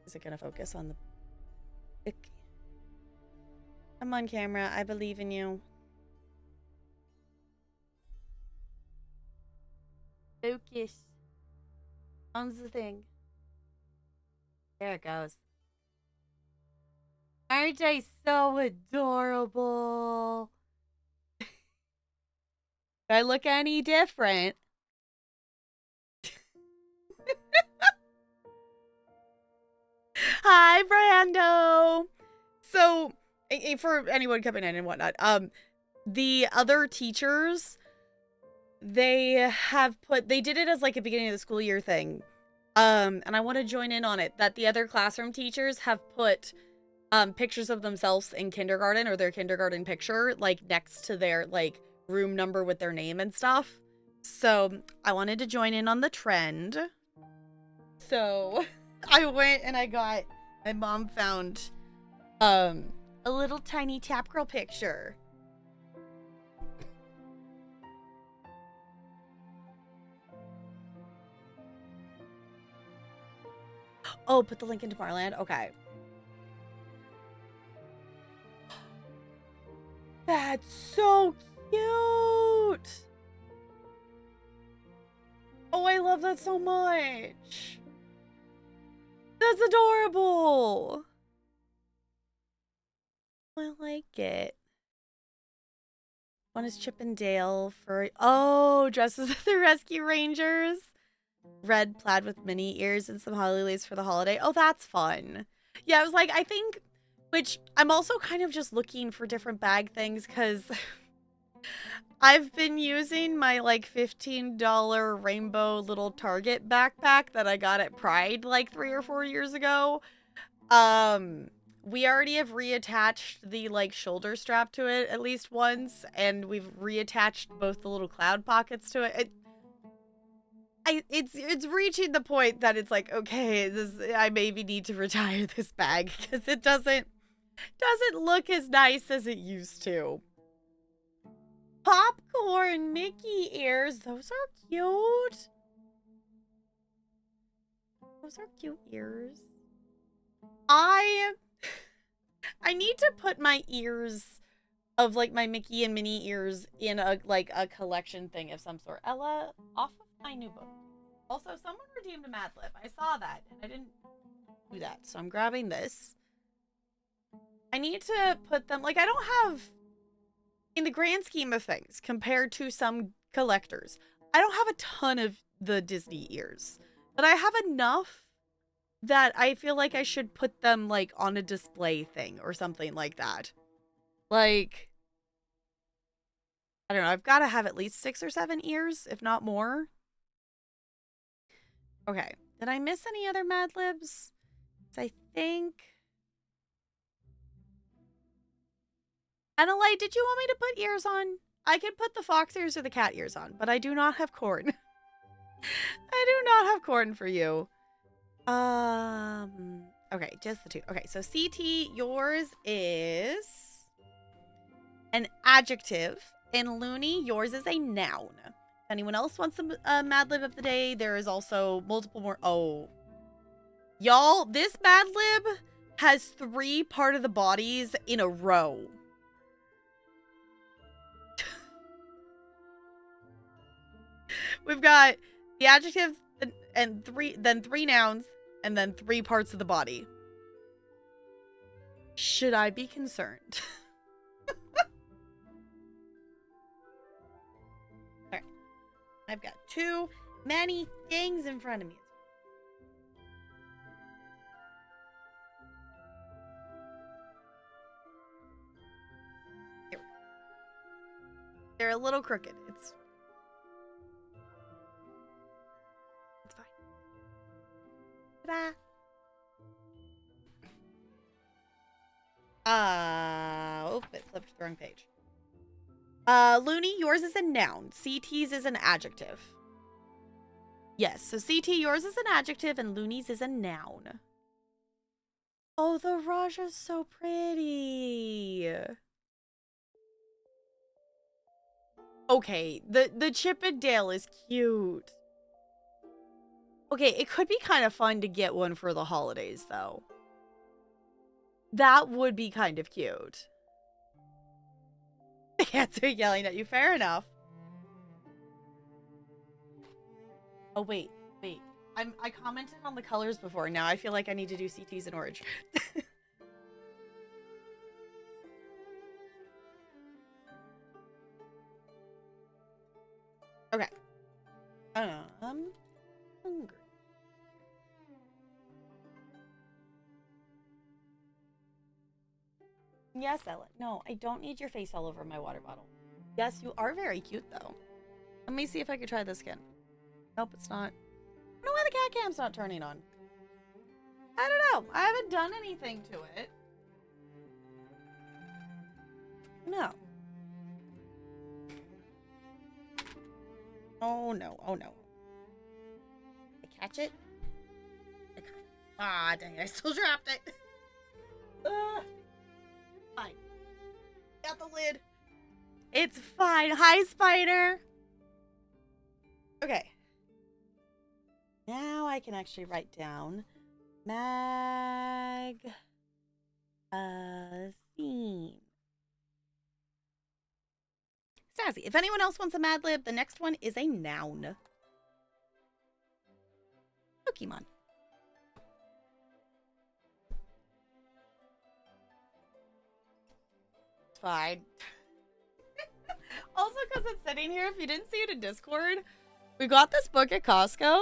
Is it gonna focus on the pic? Come on, camera. I believe in you. Focus on the thing. There it goes. Aren't I so adorable? Do I look any different? Hi, Brando. So, for anyone coming in and whatnot, the other teachers, they did it as like a beginning of the school year thing. And I want to join in on it, that the other classroom teachers have put pictures of themselves in kindergarten, or their kindergarten picture, like next to their like room number with their name and stuff. So I wanted to join in on the trend. So I went and my mom found a little tiny Tap Girl picture. Oh, put the link into Tomorrowland? Okay. That's so cute. Oh, I love that so much. That's adorable. I like it. One is Chip and Dale for, oh, dresses of the Rescue Rangers. Red plaid with mini ears and some holly lace for the holiday. Oh, that's fun. Yeah, I was like, I think, which I'm also kind of just looking for different bag things because I've been using my like $15 rainbow little Target backpack that I got at Pride like 3 or 4 years ago. We already have reattached the like shoulder strap to it at least once, and we've reattached both the little cloud pockets to it. It's reaching the point that it's like, okay, I maybe need to retire this bag because it doesn't look as nice as it used to. Popcorn Mickey ears, those are cute. Those are cute ears. I need to put my ears of like my Mickey and Minnie ears in a like a collection thing of some sort. Ella, off of my new book. Also, someone redeemed a Mad Lib. I saw that and I didn't do that, so I'm grabbing this. I need to put them, like, I don't have, in the grand scheme of things, compared to some collectors, I don't have a ton of the Disney ears, but I have enough that I feel like I should put them like on a display thing or something like that. Like, I don't know, I've got to have at least 6 or 7 ears, if not more. Okay, did I miss any other Mad Libs? I think... Annalite, did you want me to put ears on? I could put the fox ears or the cat ears on, but I do not have corn. I do not have corn for you. Okay, just the two. Okay, so CT, yours is an adjective, and Looney, yours is a noun. If anyone else wants a Mad Lib of the day, there is also multiple more. Oh, y'all, this Mad Lib has 3 part of the bodies in a row. We've got the adjective and 3 nouns, and then 3 parts of the body. Should I be concerned? All right. I've got too many things in front of me. Here. They're a little crooked. It's fine. Ta-da! Oh, it flipped to the wrong page. Looney, yours is a noun. CT's is an adjective. Yes, so CT, yours is an adjective, and Looney's is a noun. Oh, the Raja's so pretty. Okay, the Chip and Dale is cute. Okay, it could be kind of fun to get one for the holidays, though. That would be kind of cute. The cats are yelling at you. Fair enough. Oh, wait. I commented on the colors before. Now I feel like I need to do CTs in orange. Okay. Hungry. Yes, Ella. No, I don't need your face all over my water bottle. Yes, you are very cute, though. Let me see if I can try this again. Nope, it's not. I don't know why the cat cam's not turning on. I don't know. I haven't done anything to it. No. Oh, no. Oh, no. I catch it? Ah, dang it. I still dropped it. Fine. Got the lid. It's fine. Hi, Spider. Okay. Now I can actually write down magazine. Sassy. If anyone else wants a Mad Lib, the next one is a noun. Pokemon. Fine. Also, because it's sitting here, if you didn't see it in Discord, we got this book at Costco.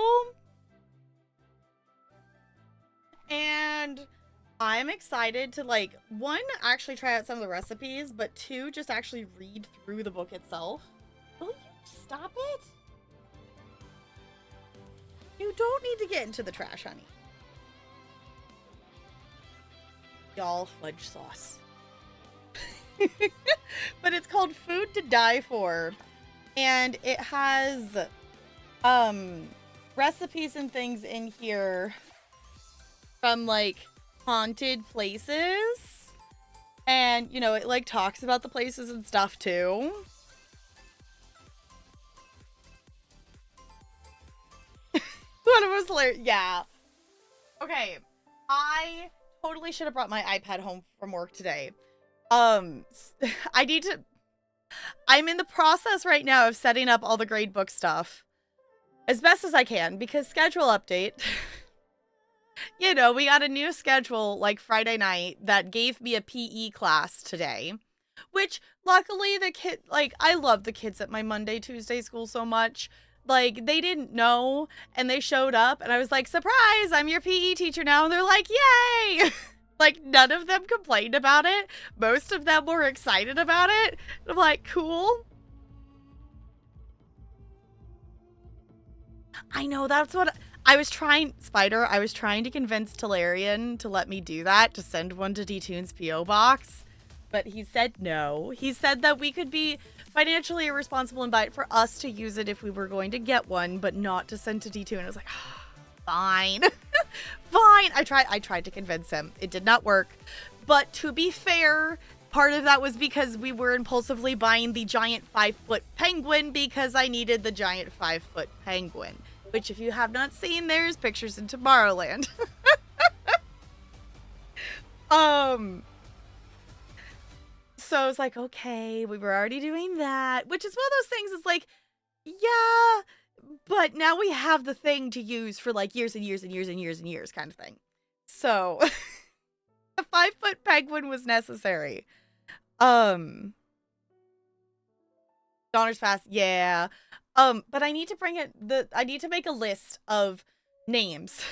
And I'm excited to, like, one, actually try out some of the recipes, but two, just actually read through the book itself. Will you stop it? You don't need to get into the trash, honey. Y'all, fudge sauce. But it's called Food to Die For. And it has recipes and things in here from, like, haunted places. And, you know, it, like, talks about the places and stuff, too. One of us, yeah. Okay, I totally should have brought my iPad home from work today. I need to... I'm in the process right now of setting up all the gradebook stuff as best as I can, because schedule update. You know, we got a new schedule, like, Friday night that gave me a PE class today, which luckily the kid, like, I love the kids at my Monday, Tuesday school so much. Like, they didn't know, and they showed up, and I was like, surprise, I'm your PE teacher now, and they're like, yay! Like, none of them complained about it. Most of them were excited about it. I'm like, cool. I know, that's what I was trying, Spider, I was trying to convince Talarian to let me do that, to send one to D-Tune's P.O. box, but he said no. He said that we could be financially irresponsible and buy it for us to use it if we were going to get one, but not to send to D2. And I was like, oh, fine. Fine. I tried to convince him. It did not work. But to be fair, part of that was because we were impulsively buying the giant 5-foot penguin because I needed the giant 5-foot penguin. Which, if you have not seen, there's pictures in Tomorrowland. So I was like, okay, we were already doing that, which is one of those things. It's like, yeah, but now we have the thing to use for, like, years and years and years and years and years kind of thing. So a 5-foot penguin was necessary. Donner's Pass, yeah. But I need to bring it, I need to make a list of names.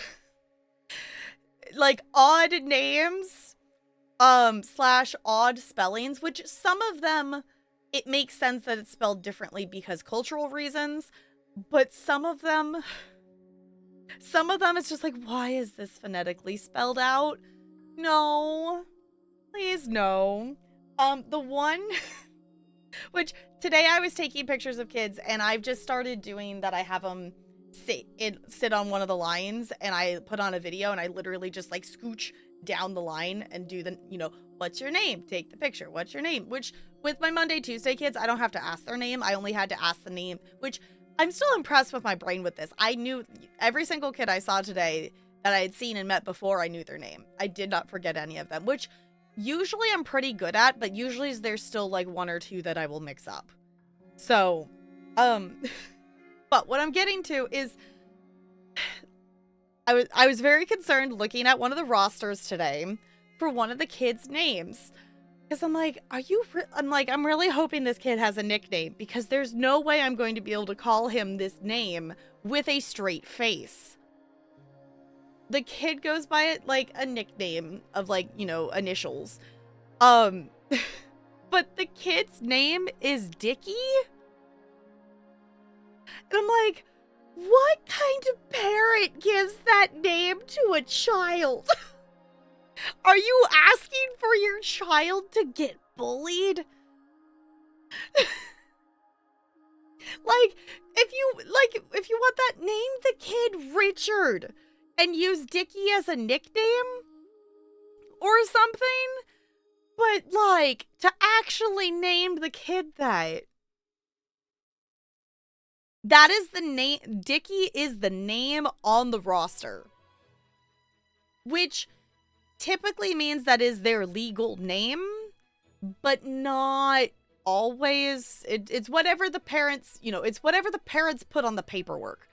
Like, odd names, / odd spellings, which some of them, it makes sense that it's spelled differently because cultural reasons, but some of them it's just like, why is this phonetically spelled out? No. Please, no. The one... Which, today I was taking pictures of kids, and I've just started doing that. I have them sit on one of the lines, and I put on a video, and I literally just, like, scooch down the line and do the, you know, what's your name? Take the picture. What's your name? Which, with my Monday, Tuesday kids, I don't have to ask their name. I only had to ask the name, which I'm still impressed with my brain with this. I knew every single kid I saw today that I had seen and met before, I knew their name. I did not forget any of them, which usually I'm pretty good at, but usually there's still like one or two that I will mix up. So, but what I'm getting to is I was very concerned looking at one of the rosters today for one of the kids' names. Because I'm like, I'm really hoping this kid has a nickname, because there's no way I'm going to be able to call him this name with a straight face. The kid goes by it like a nickname of like, you know, initials. But the kid's name is Dickie? And I'm like, what kind of parent gives that name to a child? Are you asking for your child to get bullied? if you want that, name the kid Richard and use Dickie as a nickname or something. But like, to actually name the kid that is the name. Dickie is the name on the roster, which typically means that is their legal name, but not always. It's whatever the parents, you know, it's whatever the parents put on the paperwork.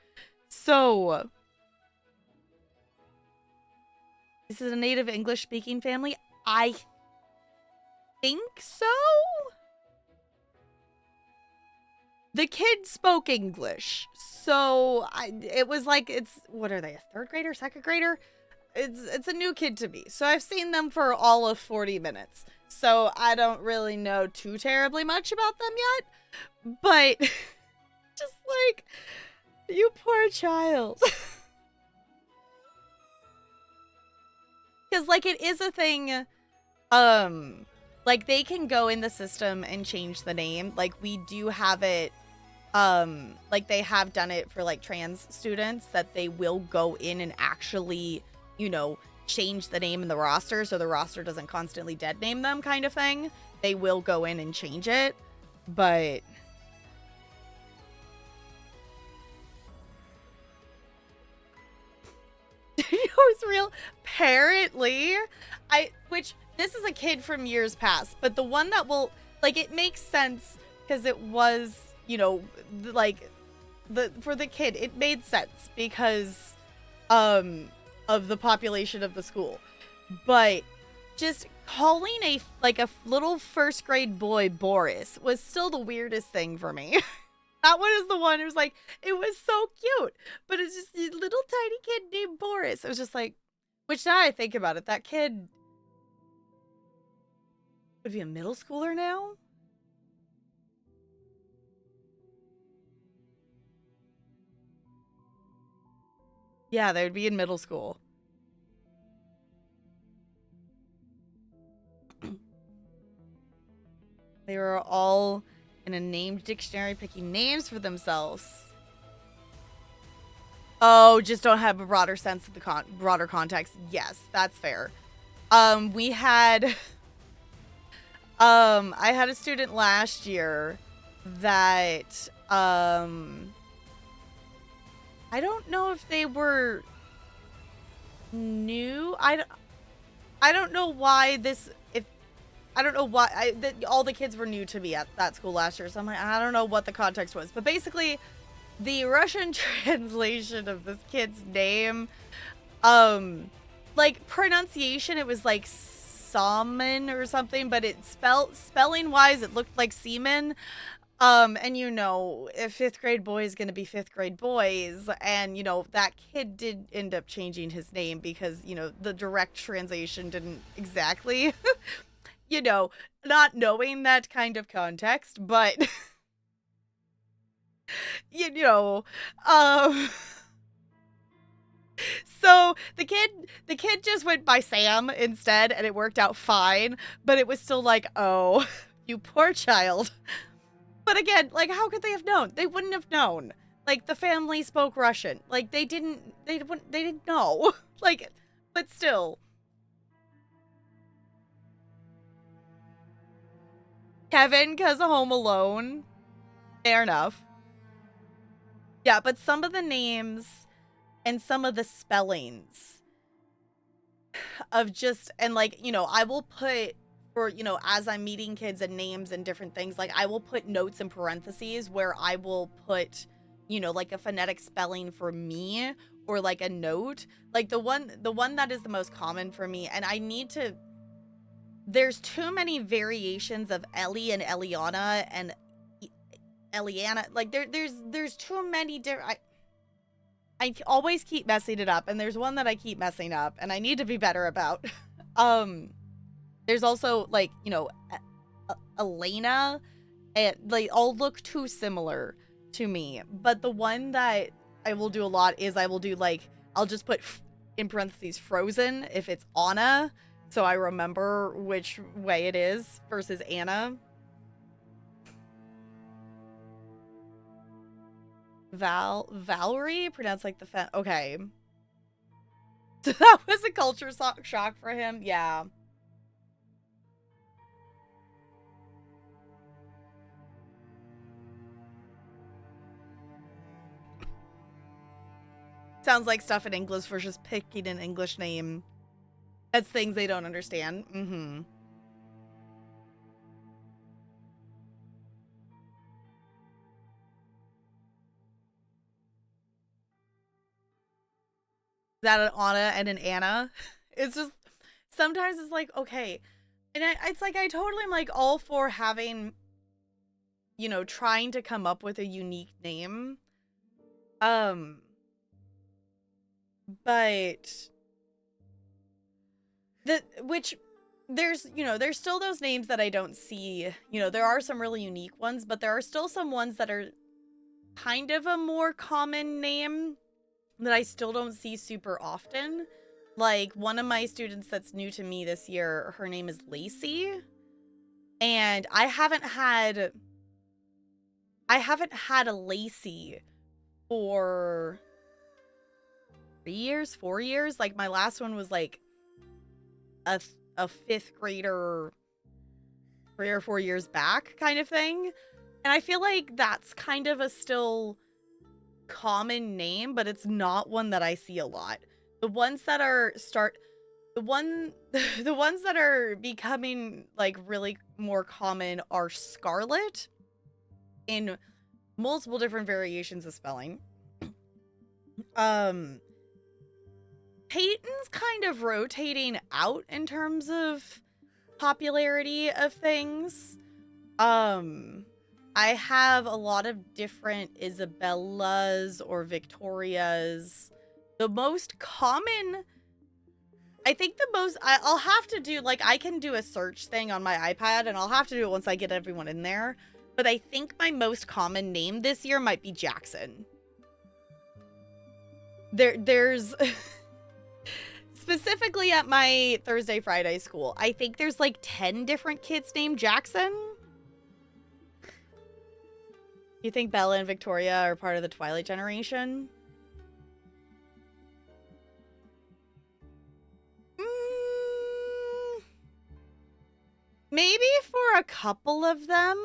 So, this is a native English speaking family. I think so. The kid spoke English, so it was like, what are they, a third grader, second grader? It's a new kid to me, so I've seen them for all of 40 minutes, so I don't really know too terribly much about them yet, but just like, you poor child. Because like, it is a thing, like they can go in the system and change the name. Like we do have it, like they have done it for like trans students, that they will go in and actually, you know, change the name in the roster so the roster doesn't constantly dead name them, kind of thing. They will go in and change it, but it's real. Apparently, which this is a kid from years past, but the one that will, like, it makes sense because it was, you know, like for the kid, it made sense because of the population of the school. But just calling a little first grade boy Boris was still the weirdest thing for me. That one is the one who's like, it was so cute, but it's just a little tiny kid named Boris. It was just like, which now I think about it, that kid would be a middle schooler now. Yeah, they would be in middle school. They were all in a named dictionary picking names for themselves. Oh, just don't have a broader sense of the broader context. Yes, that's fair. We had I had a student last year that I don't know if they were new. I don't know why this, if I don't know why all the kids were new to me at that school last year. So I'm like, I don't know what the context was, but basically the Russian translation of this kid's name, like pronunciation, it was like Salmon or something, but it spelling wise, it looked like semen. And you know, if fifth grade boys gonna be fifth grade boys, and you know, that kid did end up changing his name because, you know, the direct translation didn't exactly, you know, not knowing that kind of context, but you know, so the kid just went by Sam instead, and it worked out fine, but it was still like, oh, you poor child. But again, like, how could they have known? They wouldn't have known. Like, the family spoke Russian. Like, they didn't know. Like, but still. Kevin, 'cause of Home Alone. Fair enough. Yeah, but some of the names and some of the spellings of just, and like, you know, I will put, for, you know, as I'm meeting kids and names and different things, like I will put notes in parentheses where I will put, you know, like a phonetic spelling for me, or like a note. Like the one that is the most common for me, and I need to, there's too many variations of Ellie and Eliana and Eliana. Like there's too many different, I always keep messing it up, and there's one that I keep messing up, and I need to be better about. There's also, like, you know, Elena, and they all look too similar to me. But the one that I will do a lot is I will do, like, I'll just put in parentheses Frozen if it's Anna, so I remember which way it is, versus Anna. Valerie, pronounced like the okay. So that was a culture shock for him. Yeah. Sounds like stuff in English for just picking an English name. That's things they don't understand. Mm-hmm. That an Anna and an Anna. It's just, sometimes it's like, okay. And it's like, I totally am like all for having, you know, trying to come up with a unique name. But which, there's, you know, there's still those names that I don't see. You know, there are some really unique ones, but there are still some ones that are kind of a more common name that I still don't see super often. Like, one of my students that's new to me this year, her name is Lacey. And I haven't had a Lacey for 3 years, 4 years. Like, my last one was like a fifth grader 3 or 4 years back kind of thing. And I feel like that's kind of a still common name, but it's not one that I see a lot. The ones that are the ones that are becoming like really more common are Scarlet, in multiple different variations of spelling. Peyton's kind of rotating out in terms of popularity of things. I have a lot of different Isabellas or Victorias. The most common, I think the most, I'll have to do, like, I can do a search thing on my iPad, and I'll have to do it once I get everyone in there. But I think my most common name this year might be Jackson. There's specifically at my Thursday Friday school, I think there's like 10 different kids named Jackson. You think Bella and Victoria are part of the Twilight generation? Maybe for a couple of them.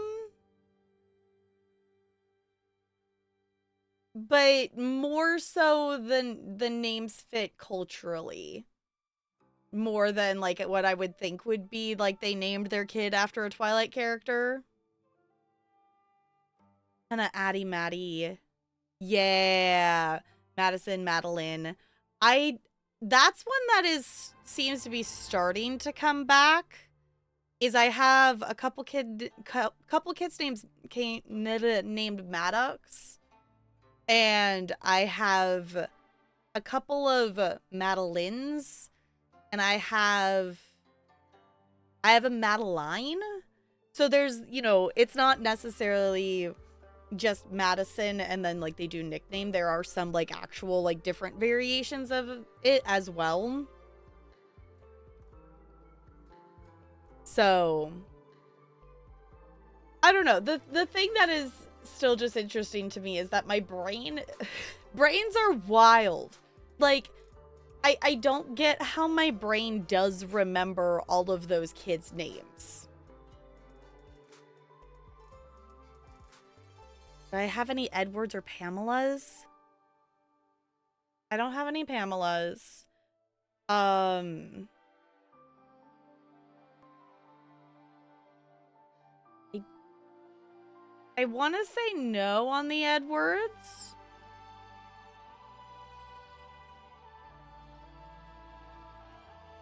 But more so than the names fit culturally. More than like what I would think would be like they named their kid after a Twilight character. Kinda Addie Maddie. Yeah. Madison, Madeline. That's one that seems to be starting to come back. Is I have a couple kids named Maddox. And I have a couple of Madelines. And I have a Madeline. So there's, you know, it's not necessarily just Madison and then like they do nickname. There are some like actual like different variations of it as well. So I don't know. The thing that is still just interesting to me is that my brains are wild. Like, I don't get how my brain does remember all of those kids' names. Do I have any Edwards or Pamelas? I don't have any Pamelas. I want to say no on the Edwards.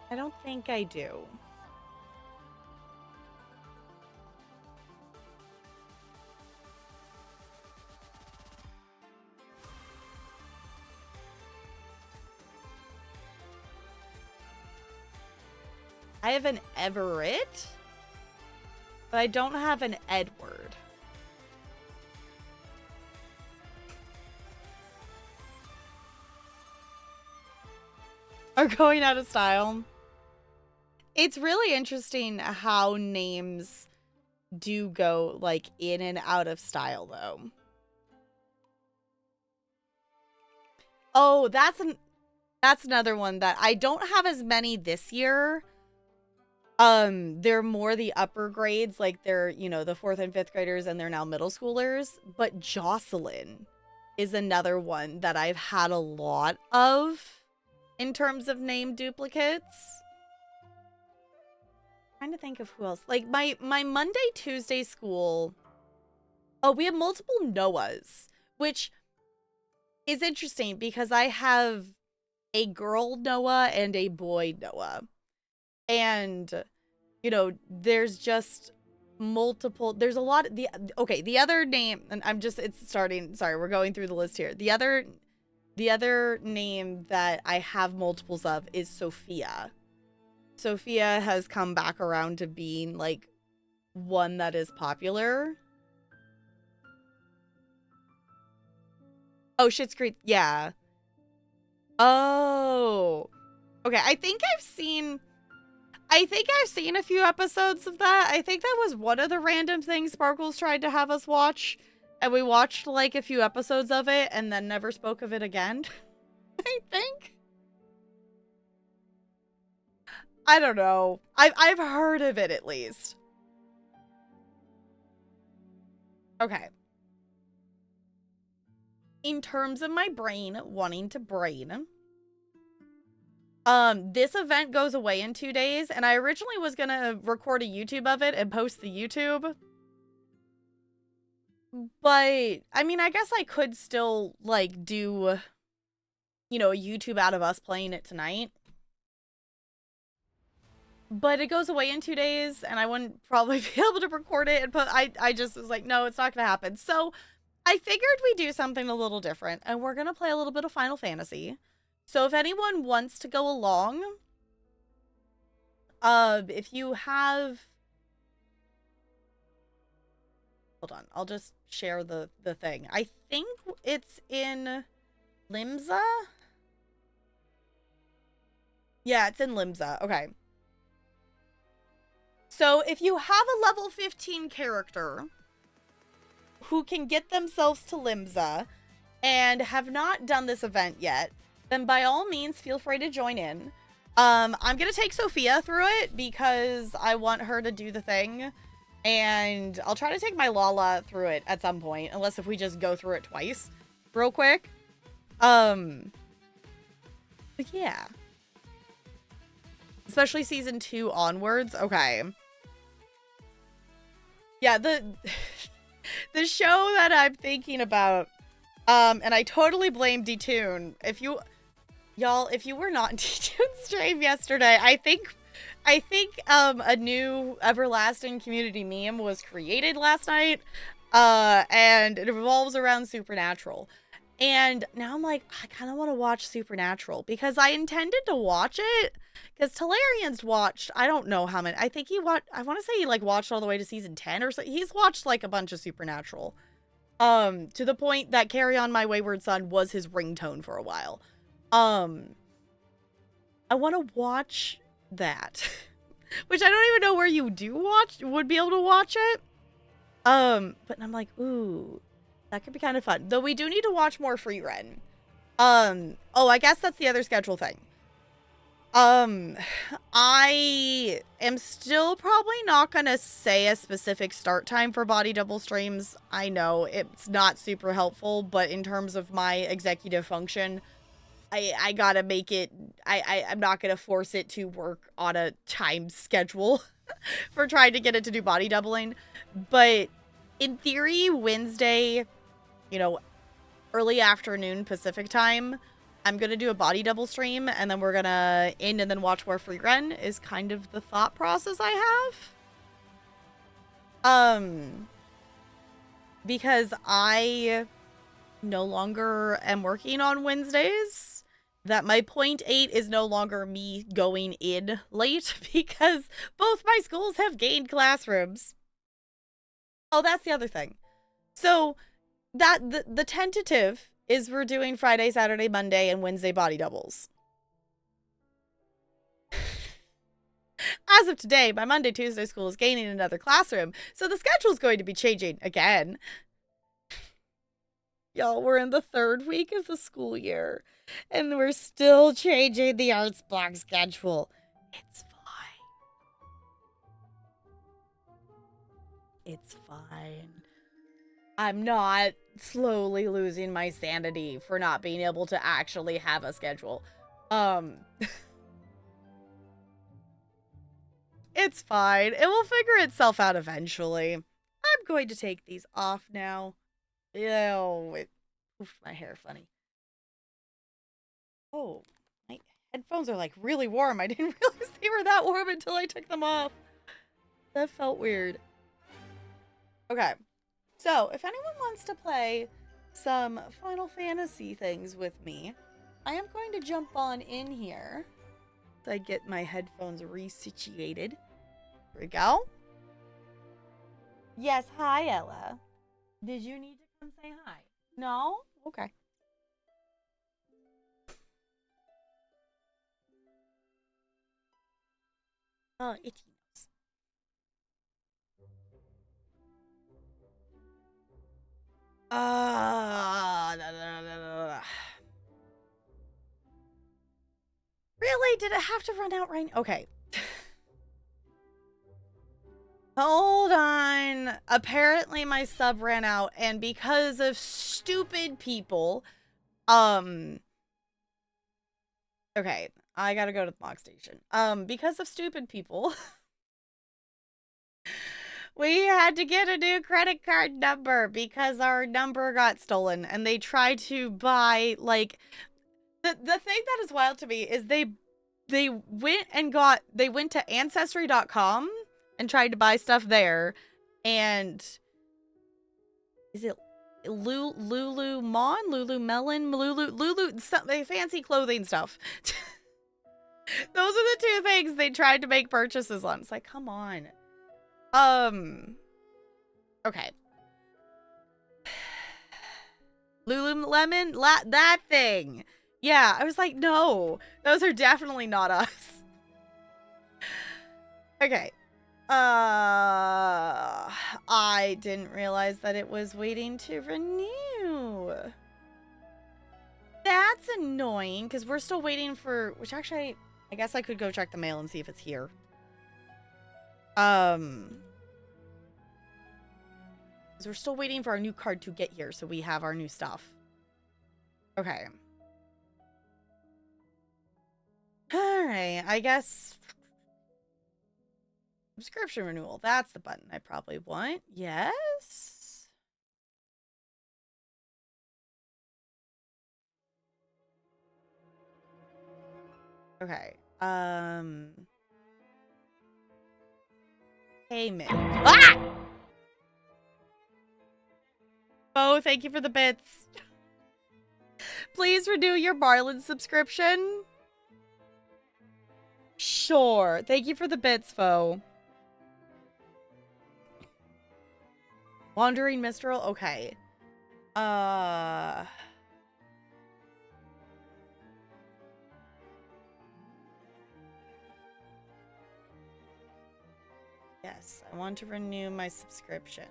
I don't think I do. I have an Everett, but I don't have an Edward. Are going out of style. It's really interesting how names do go like in and out of style though. Oh, that's another one that I don't have as many this year. They're more the upper grades, like they're, you know, the 4th and 5th graders and they're now middle schoolers, but Jocelyn is another one that I've had a lot of in terms of name duplicates. I'm trying to think of who else. Like my Monday, Tuesday school. Oh, we have multiple Noahs, which is interesting because I have a girl Noah and a boy Noah. And, you know, there's just multiple, there's a lot of the other name, and it's starting, sorry, we're going through the list here. The other name that I have multiples of is Sophia. Sophia has come back around to being like one that is popular. Oh, Schitt's Creek, yeah. Oh. Okay, I think I've seen a few episodes of that. I think that was one of the random things Sparkles tried to have us watch. And we watched like a few episodes of it and then never spoke of it again. I think. I don't know. I've heard of it at least. Okay. In terms of my brain wanting to brain, this event goes away in 2 days, and I originally was gonna record a YouTube of it and post the YouTube. But, I mean, I guess I could still, like, do, you know, a YouTube out of us playing it tonight. But it goes away in 2 days, and I wouldn't probably be able to record it, and I just was like, no, it's not gonna happen. So, I figured we'd do something a little different, and we're gonna play a little bit of Final Fantasy. So if anyone wants to go along, if you have, hold on, I'll just share the thing. I think it's in Limsa. Yeah, it's in Limsa. Okay. So if you have a level 15 character who can get themselves to Limsa and have not done this event yet, then by all means, feel free to join in. I'm going to take Sophia through it because I want her to do the thing. And I'll try to take my Lala through it at some point, unless if we just go through it twice real quick. But yeah. Especially season 2 onwards. Okay. Yeah, the show that I'm thinking about, and I totally blame Detune. If you were not in Detune's stream yesterday, I think a new everlasting community meme was created last night, and it revolves around Supernatural. And now I'm like, I kind of want to watch Supernatural because I intended to watch it because Talarian's watched, I don't know how many, I think I want to say he like watched all the way to season 10 or so. He's watched like a bunch of Supernatural, to the point that Carry On My Wayward Son was his ringtone for a while. I want to watch that, which I don't even know where you would be able to watch it. But I'm like, ooh, that could be kind of fun. Though we do need to watch more Free Ren. Oh, I guess that's the other schedule thing. I am still probably not gonna say a specific start time for body double streams. I know it's not super helpful, but in terms of my executive function, I gotta make it. I'm not gonna force it to work on a time schedule for trying to get it to do body doubling. But in theory, Wednesday, you know, early afternoon Pacific time, I'm gonna do a body double stream, and then we're gonna end and then watch War Free Run is kind of the thought process I have. Because I no longer am working on Wednesdays. That my 0.8 is no longer me going in late because both my schools have gained classrooms. Oh, that's the other thing. So that the tentative is we're doing Friday, Saturday, Monday, and Wednesday body doubles. As of today, my Monday, Tuesday school is gaining another classroom, so the schedule is going to be changing again. Y'all, we're in the 3rd week of the school year, and we're still changing the arts block schedule. It's fine. It's fine. I'm not slowly losing my sanity for not being able to actually have a schedule. It's fine. It will figure itself out eventually. I'm going to take these off now. Ew, oof, my hair funny. Oh, my headphones are like really warm. I didn't realize they were that warm until I took them off. That felt weird. Okay, so if anyone wants to play some Final Fantasy things with me, I am going to jump on in here. So I get my headphones resituated. Here we go. Yes, hi, Ella. Did you need to come say hi? No? Okay. Oh, itchy nose. Really? Did it have to run out right now? Okay. Hold on. Apparently my sub ran out, and because of stupid people, okay, I gotta go to the MOG station. Because of stupid people, we had to get a new credit card number because our number got stolen, and they tried to buy, like, the thing that is wild to me is they went to Ancestry.com and tried to buy stuff there, and is it Lululemon, Lulu, something fancy clothing stuff. Those are the 2 things they tried to make purchases on. It's like, come on. Okay. Lululemon, that thing. Yeah, I was like, no, those are definitely not us. Okay. I didn't realize that it was waiting to renew. That's annoying, because we're still waiting for, which actually, I guess I could go check the mail and see if it's here. Because we're still waiting for our new card to get here, so we have our new stuff. Okay. Alright, I guess... Subscription renewal. That's the button I probably want. Yes? Okay. Payment. Ah! Oh, thank you for the bits. Please renew your Marlin subscription. Sure. Thank you for the bits, Fo. Wandering Mistral? Okay. Yes, I want to renew my subscription.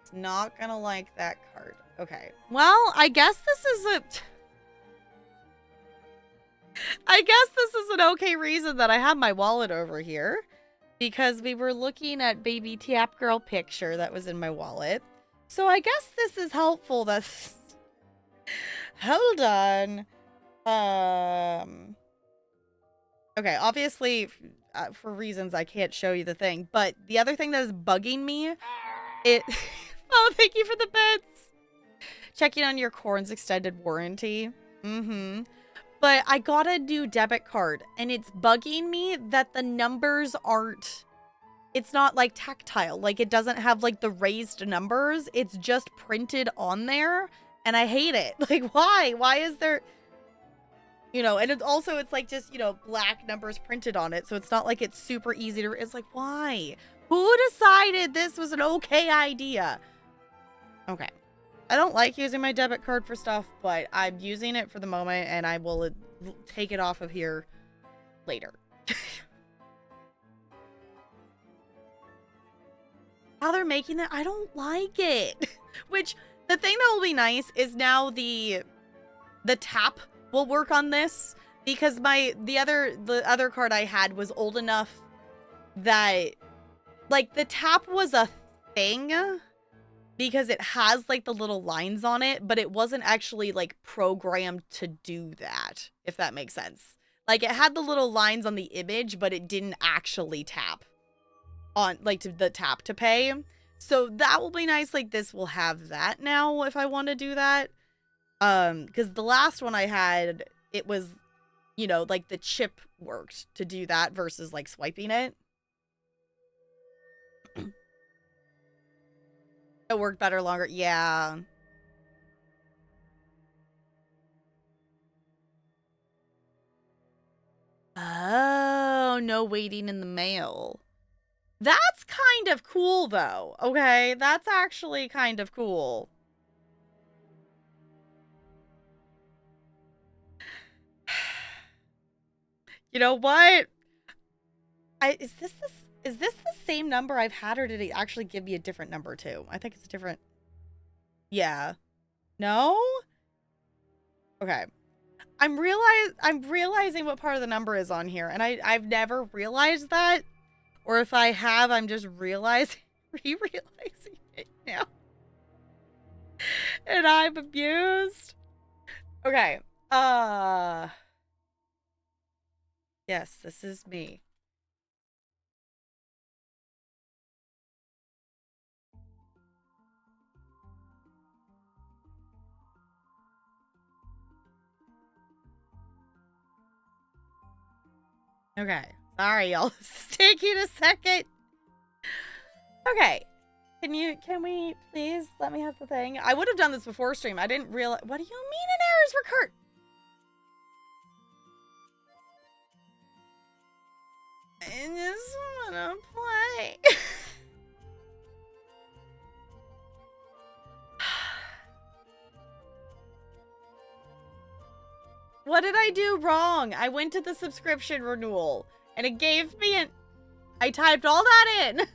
It's not gonna like that card. Okay. Well, I guess this is I guess this is an okay reason that I have my wallet over here. Because we were looking at baby Tap Girl picture that was in my wallet. So I guess this is helpful. That's... Hold on. Okay, obviously, for reasons I can't show you the thing. But the other thing that is bugging me, it... Oh, thank you for the bits. Checking on your corn's extended warranty. But I got a new debit card, and it's bugging me that the numbers aren't... It's not, like, tactile. Like, it doesn't have, like, the raised numbers. It's just printed on there, and I hate it. Like, why? Why is there... You know, and it's like, just, you know, black numbers printed on it, so it's not like it's super easy to... It's like, why? Who decided this was an okay idea? Okay. I don't like using my debit card for stuff, but I'm using it for the moment, and I will take it off of here later. How they're making it, I don't like it. Which, the thing that will be nice is now the tap will work on this, because the other card I had was old enough that, like, the tap was a thing because it has, like, the little lines on it, but it wasn't actually, like, programmed to do that, if that makes sense. Like, it had the little lines on the image, but it didn't actually tap on, like, to the tap to pay. So that will be nice. Like, this will have that now if I want to do that. Because the last one I had, it was, you know, like, the chip worked to do that versus, like, swiping it. It worked better longer. Yeah. Oh, no waiting in the mail. That's kind of cool, though. Okay, that's actually kind of cool. You know what? Is this the same number I've had, or did it actually give me a different number too? I think it's a different. Yeah. No? Okay. I'm realizing what part of the number is on here, and I've never realized that. Or if I have, I'm just realizing it now. And I'm amused. Okay. Yes, this is me. Okay. Sorry, y'all. This is taking a second. Okay. Can we please let me have the thing? I would have done this before stream. I didn't realize. What do you mean an errors recur? I just wanna play. What did I do wrong? I went to the subscription renewal and it gave me an... I typed all that in. I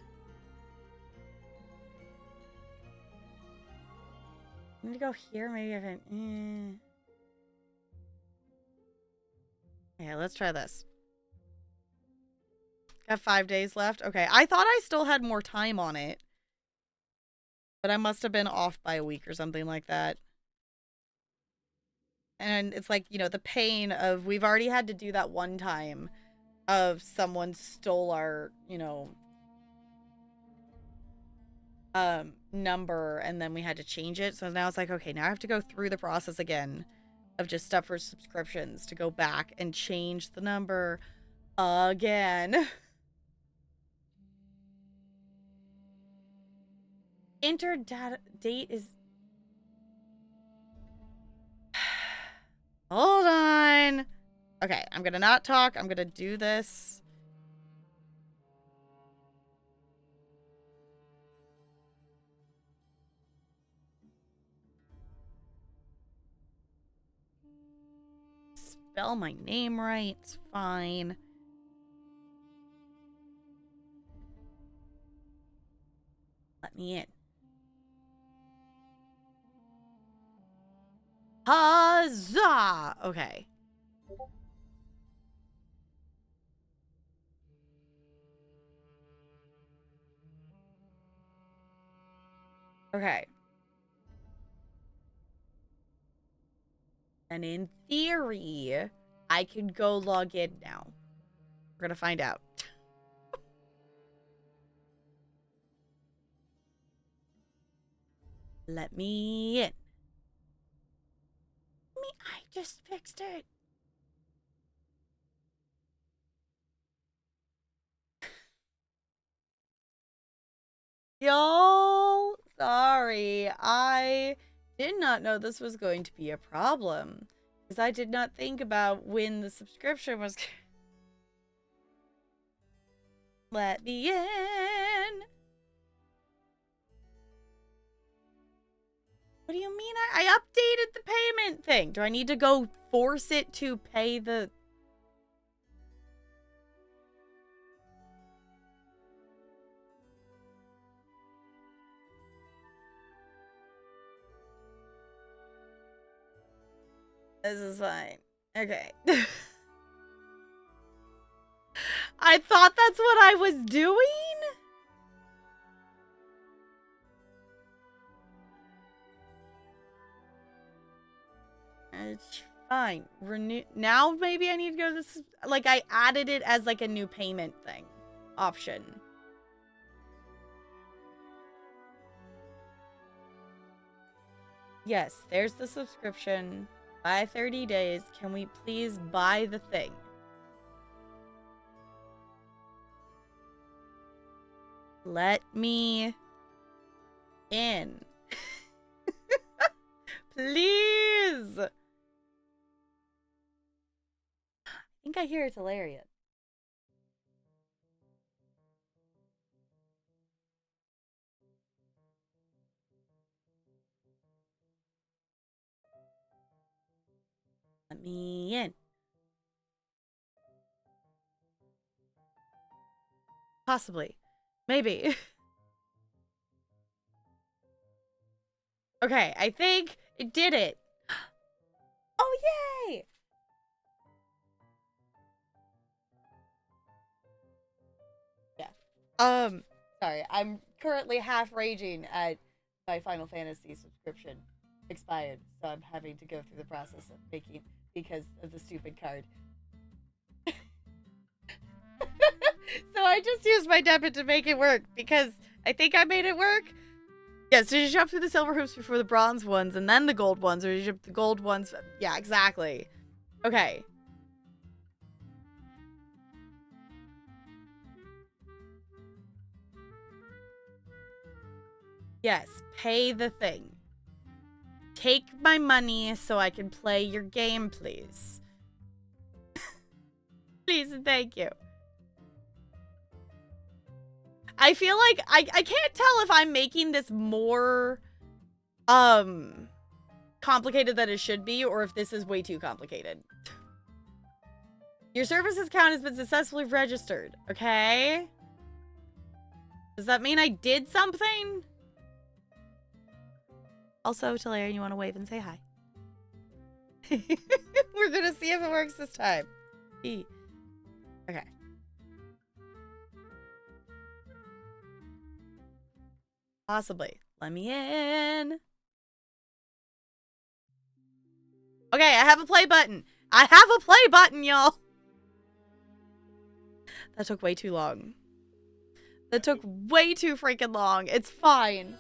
need to go here. Maybe I haven't... Okay, let's try this. Got 5 days left. Okay, I thought I still had more time on it. But I must have been off by a week or something like that. And it's like, you know, the pain of... We've already had to do that one time of someone stole our, you know... number, and then we had to change it. So now it's like, okay, now I have to go through the process again of just stuff for subscriptions to go back and change the number again. Enter date is... Hold on. Okay, I'm gonna not talk. I'm gonna do this. Spell my name right. It's fine. Let me in. Huzzah! Okay. Okay. And in theory, I could go log in now. We're gonna find out. Let me in. I just fixed it. Y'all, sorry. I did not know this was going to be a problem. Because I did not think about when the subscription was... Let me in. What do you mean? I updated the payment thing. Do I need to go force it to pay the... This is fine. Okay. I thought that's what I was doing? It's fine. Renew. Now maybe I need to go to this. Like, I added it as like a new payment thing option. Yes, there's the subscription. Buy 30 days. Can we please buy the thing? Let me in. Please. I think I hear it's hilarious. Let me in. Possibly. Maybe. Okay, I think it did it. Oh, yay! Yeah. Sorry, I'm currently half raging at my Final Fantasy subscription expired, so I'm having to go through the process of making because of the stupid card. So I just used my debit to make it work because I think I made it work. Yes, did you jump through the silver hoops before the bronze ones and then the gold ones, or did you jump the gold ones? Yeah, exactly. Okay. Yes, pay the thing. Take my money so I can play your game, please. Please and thank you. I feel like I can't tell if I'm making this more complicated than it should be, or if this is way too complicated. Your services account has been successfully registered, okay? Does that mean I did something? Also, Talaria, you want to wave and say hi? We're gonna see if it works this time. Okay. Possibly. Let me in. Okay, I have a play button. I have a play button, y'all. That took way too long. That took way too freaking long. It's fine.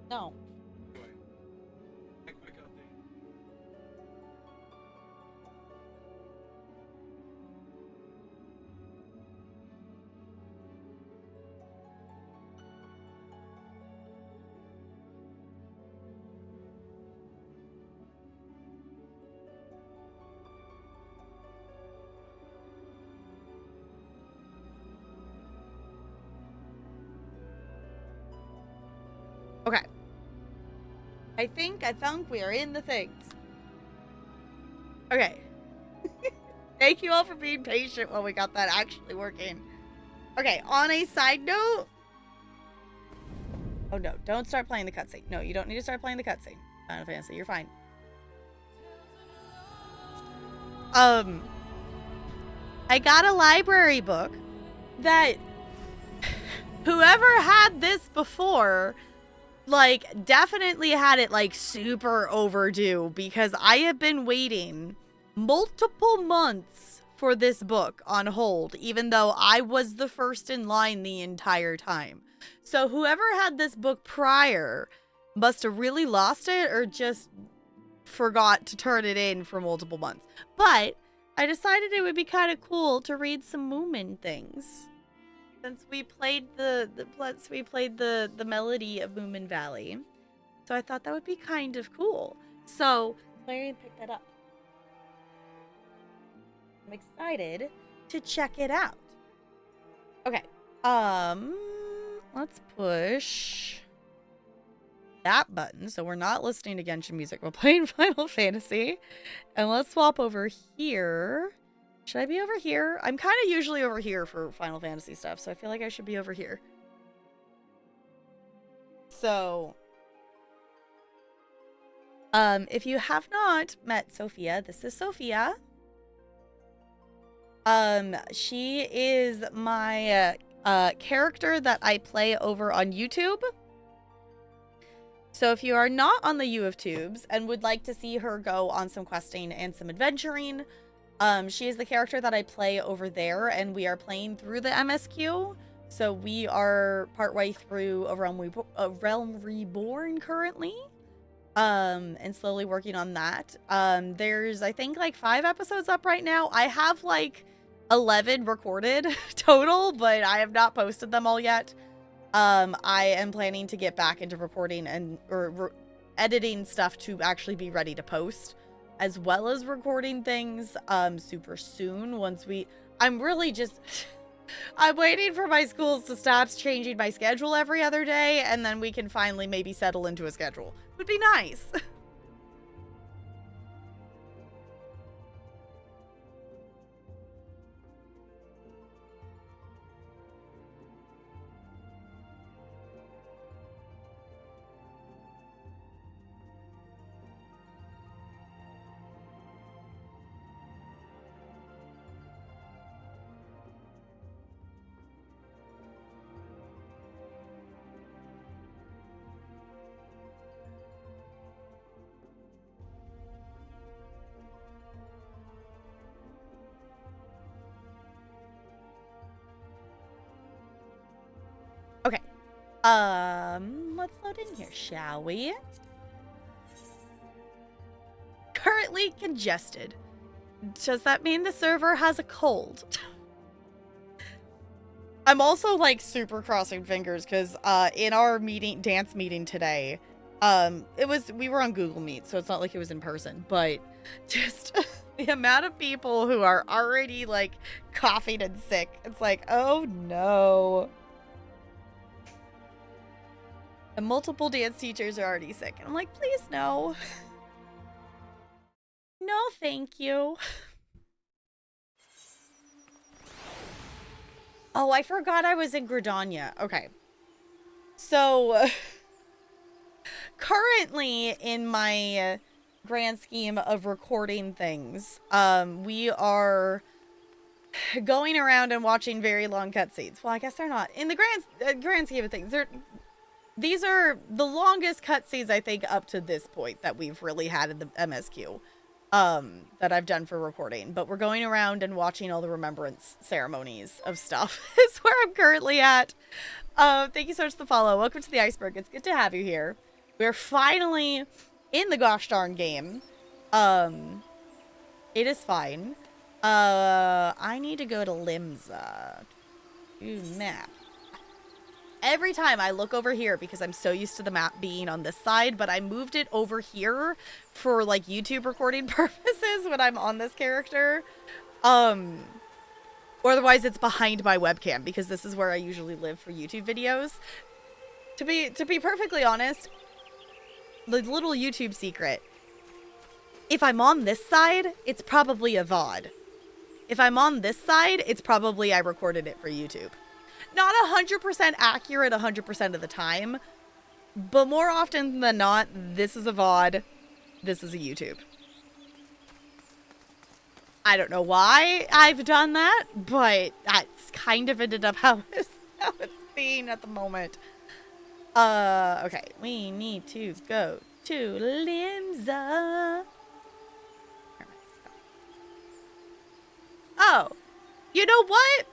No. Okay. I think we are in the things. Okay. Thank you all for being patient while we got that actually working. Okay, on a side note, Oh no, don't start playing the cutscene. No, you don't need to start playing the cutscene. Final Fantasy, you're fine. I got a library book that whoever had this before, like, definitely had it, like, super overdue, because I have been waiting multiple months for this book on hold, even though I was the first in line the entire time. So whoever had this book prior must have really lost it or just forgot to turn it in for multiple months. But I decided it would be kind of cool to read some Moomin things. Since we played the melody of Moomin Valley. So I thought that would be kind of cool. So Clarion picked that up. I'm excited to check it out. Okay. Let's push that button. So we're not listening to Genshin music. We're playing Final Fantasy. And let's swap over here. Should I be over here? I'm kind of usually over here for Final Fantasy stuff, so I feel like I should be over here. So, if you have not met Sophia, this is Sophia. She is my character that I play over on YouTube. So if you are not on the U of Tubes and would like to see her go on some questing and some adventuring, she is the character that I play over there, and we are playing through the MSQ. So we are partway through A Realm Reborn currently, and slowly working on that. There's, I think, like 5 episodes up right now. I have like 11 recorded total, but I have not posted them all yet. I am planning to get back into recording and editing stuff to actually be ready to post, as well as recording things super soon. I'm really just I'm waiting for my schools to stop changing my schedule every other day, and then we can finally maybe settle into a schedule. Would be nice. Okay. Let's load in here, shall we? Currently congested. Does that mean the server has a cold? I'm also like super crossing fingers because in our dance meeting today, we were on Google Meet, so it's not like it was in person, but just the amount of people who are already like coughing and sick. It's like, oh no. And multiple dance teachers are already sick. And I'm like, please no. No, thank you. Oh, I forgot I was in Gridania. Okay. So, currently in my grand scheme of recording things, we are going around and watching very long cutscenes. Well, I guess they're not. In the grand scheme of things, these are the longest cutscenes, I think, up to this point that we've really had in the MSQ. That I've done for recording, but we're going around and watching all the remembrance ceremonies of stuff is where I'm currently at. Thank you so much for the follow. Welcome to the Iceberg. It's good to have you here. We're finally in the gosh darn game. It is fine. I need to go to Limsa. Map. Every time I look over here, because I'm so used to the map being on this side, but I moved it over here for like YouTube recording purposes when I'm on this character. Or otherwise it's behind my webcam because this is where I usually live for YouTube videos. To be perfectly honest, the little YouTube secret, if I'm on this side, it's probably a VOD. If I'm on this side, it's probably I recorded it for YouTube. Not 100% accurate 100% of the time, But more often than not, this is a VOD. This is a YouTube. I don't know why I've done that, but that's kind of ended up how it's being at the moment. Okay. We need to go to Limsa. Oh. You know what?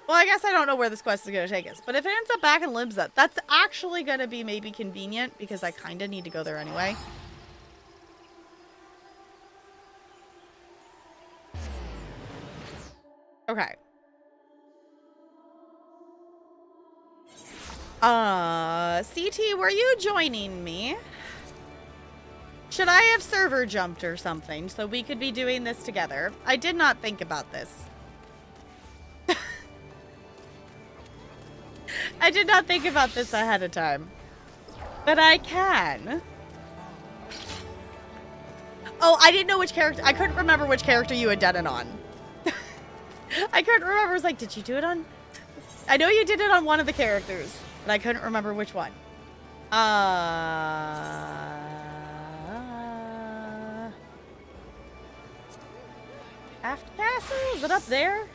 Well, I guess I don't know where this quest is going to take us, but if it ends up back in Limsa, that's actually going to be maybe convenient because I kind of need to go there anyway. Okay. CT, were you joining me? Should I have server jumped or something so we could be doing this together? I did not think about this. I did not think about this ahead of time. But I can. Oh, I didn't know which character. I couldn't remember which character you had done it on. I couldn't remember. I was like, did you do it on? I know you did it on one of the characters, but I couldn't remember which one. Aft Castle? Is it up there?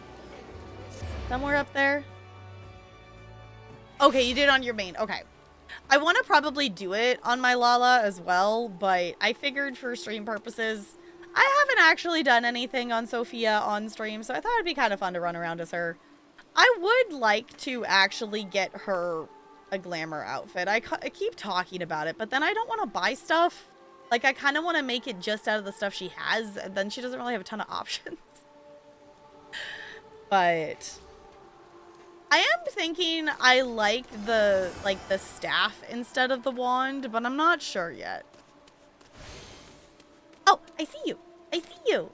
Somewhere up there? Okay, you did it on your main. Okay. I want to probably do it on my Lala as well, but I figured for stream purposes, I haven't actually done anything on Sophia on stream, so I thought it'd be kind of fun to run around as her. I would like to actually get her a glamour outfit. I keep talking about it, but then I don't want to buy stuff. Like, I kind of want to make it just out of the stuff she has, and then she doesn't really have a ton of options. But I am thinking I like the staff instead of the wand, but I'm not sure yet. Oh, I see you. I see you.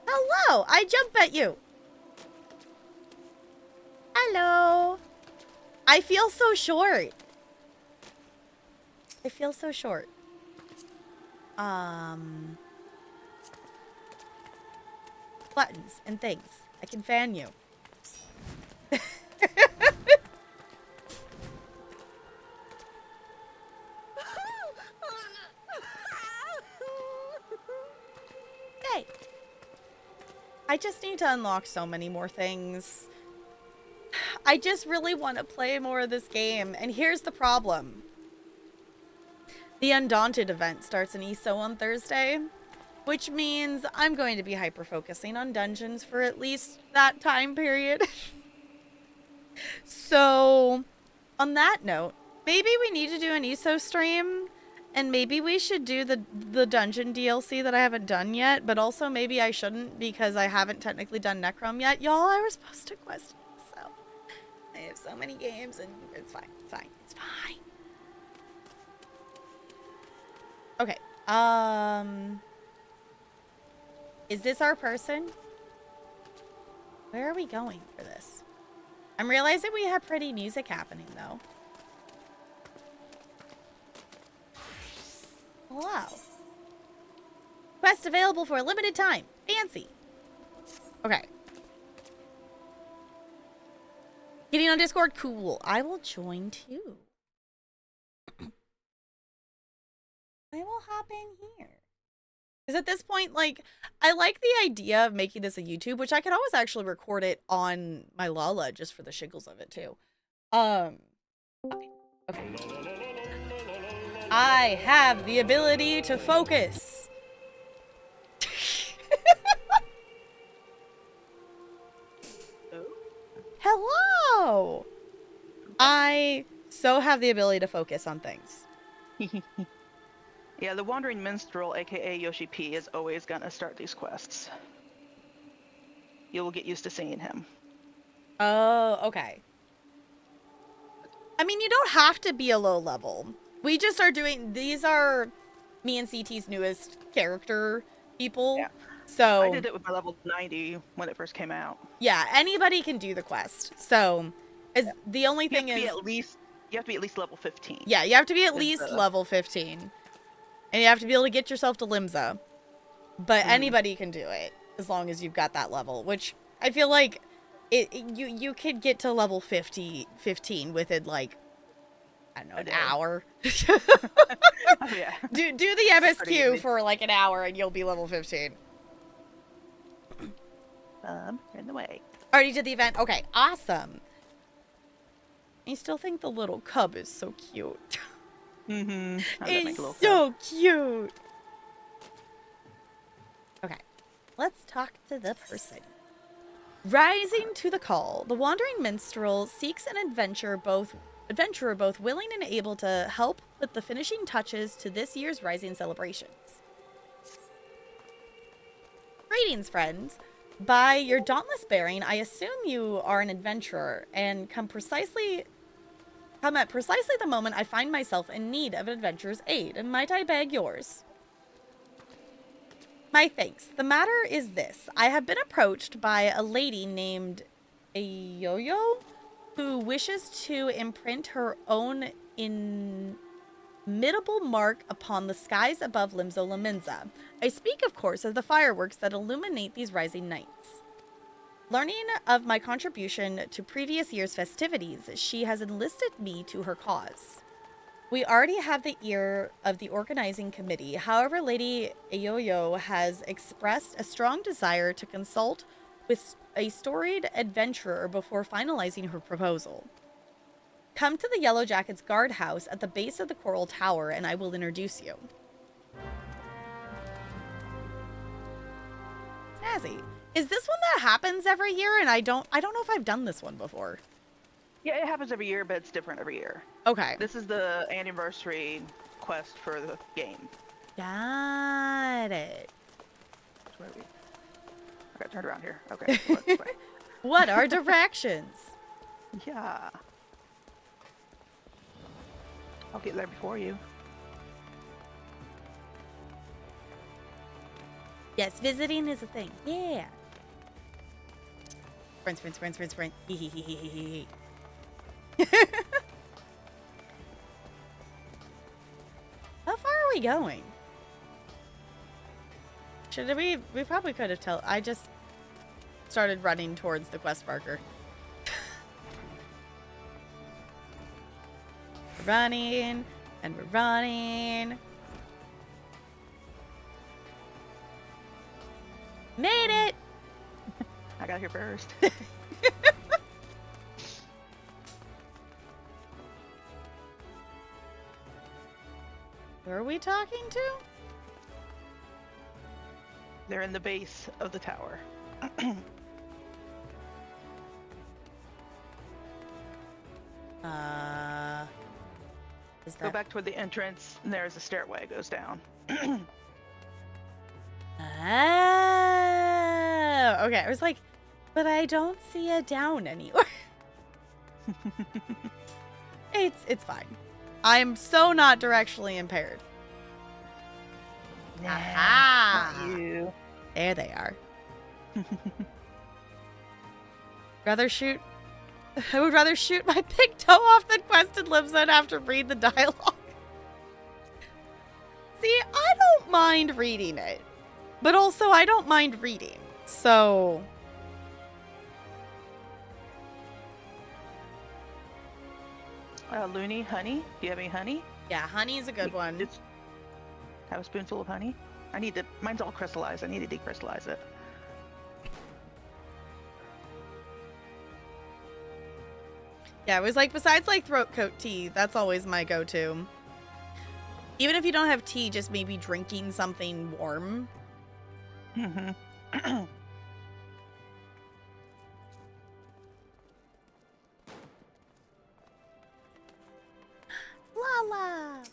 Hello. I jump at you. Hello. I feel so short. I feel so short. Buttons and things. I can fan you. Hey. I just need to unlock so many more things. I just really want to play more of this game. And here's the problem. The Undaunted event starts in ESO on Thursday, which means I'm going to be hyper-focusing on dungeons for at least that time period. So, on that note, maybe we need to do an ESO stream, and maybe we should do the dungeon DLC that I haven't done yet, but also maybe I shouldn't because I haven't technically done Necrom yet. Y'all, I was supposed to quest, so I have so many games, and it's fine, it's fine, it's fine. Okay, is this our person? Where are we going for this? I'm realizing we have pretty music happening, though. Hello. Quest available for a limited time. Fancy. Okay. Getting on Discord? Cool. I will join, too. I will hop in here. Because at this point, like, I like the idea of making this a YouTube, which I could always actually record it on my Lala just for the shiggles of it, too. Okay. I have the ability to focus. Hello! I so have the ability to focus on things. Yeah, the Wandering Minstrel, aka Yoshi P, is always gonna start these quests. You will get used to seeing him. Oh, okay. I mean, you don't have to be a low level. We just are doing, these are me and CT's newest character people. Yeah. So I did it with my level 90 when it first came out. Yeah, anybody can do the quest. So the only thing is you have to be at least level 15. Yeah, you have to be at least level 15. And you have to be able to get yourself to Limsa. But anybody can do it as long as you've got that level, which I feel like you could get to level 15 within like I don't know, A an day. hour. Oh, yeah. Do the Pretty MSQ easy. for like an hour and you'll be level 15. You're in the way. Already did the event? Okay, awesome. I still think the little cub is so cute. Mm-hmm. It's so cute. Okay, let's talk to the person. Rising to the call, the wandering minstrel seeks an adventurer both willing and able to help put the finishing touches to this year's Rising celebrations. Greetings, friends. By your dauntless bearing, I assume you are an adventurer and come at precisely the moment I find myself in need of an adventurer's aid, and might I beg yours? My thanks. The matter is this. I have been approached by a lady named Ayoyo who wishes to imprint her own inimitable mark upon the skies above Limzo Laminza. I speak, of course, of the fireworks that illuminate these rising nights. Learning of my contribution to previous year's festivities, she has enlisted me to her cause. We already have the ear of the organizing committee. However, Lady Ayoyo has expressed a strong desire to consult with a storied adventurer before finalizing her proposal. Come to the Yellow Jackets guardhouse at the base of the Coral Tower, and I will introduce you. Snazzy. Is this one that happens every year? And I don't know if I've done this one before. Yeah, it happens every year, but it's different every year. Okay. This is the anniversary quest for the game. Got it. Where are we? I got turned around here. Okay. Let's this way. What are directions? Yeah. I'll get there before you. Yes, visiting is a thing. Yeah. Sprint. Hee. How far are we going? We probably could have I just started running towards the quest marker. We're running, and we're running. Made it! I got here first. Who are we talking to? They're in the base of the tower. Is that... Go back toward the entrance, and there's a stairway goes down. Oh, okay. I was like, but I don't see a down anywhere. It's fine. I'm so not directionally impaired. Nah, Aha! not you. There they are. I would rather shoot my big toe off than quested Limzo after read the dialogue. See, I don't mind reading it. But also, I don't mind reading. So... Looney, honey? Do you have any honey? yeah, honey's a good one. Just have a spoonful of honey? Mine's all crystallized. I need to decrystallize it. Yeah, it was like, besides like throat coat tea, that's always my go-to. Even if you don't have tea, just maybe drinking something warm. Mm-hmm. Lala!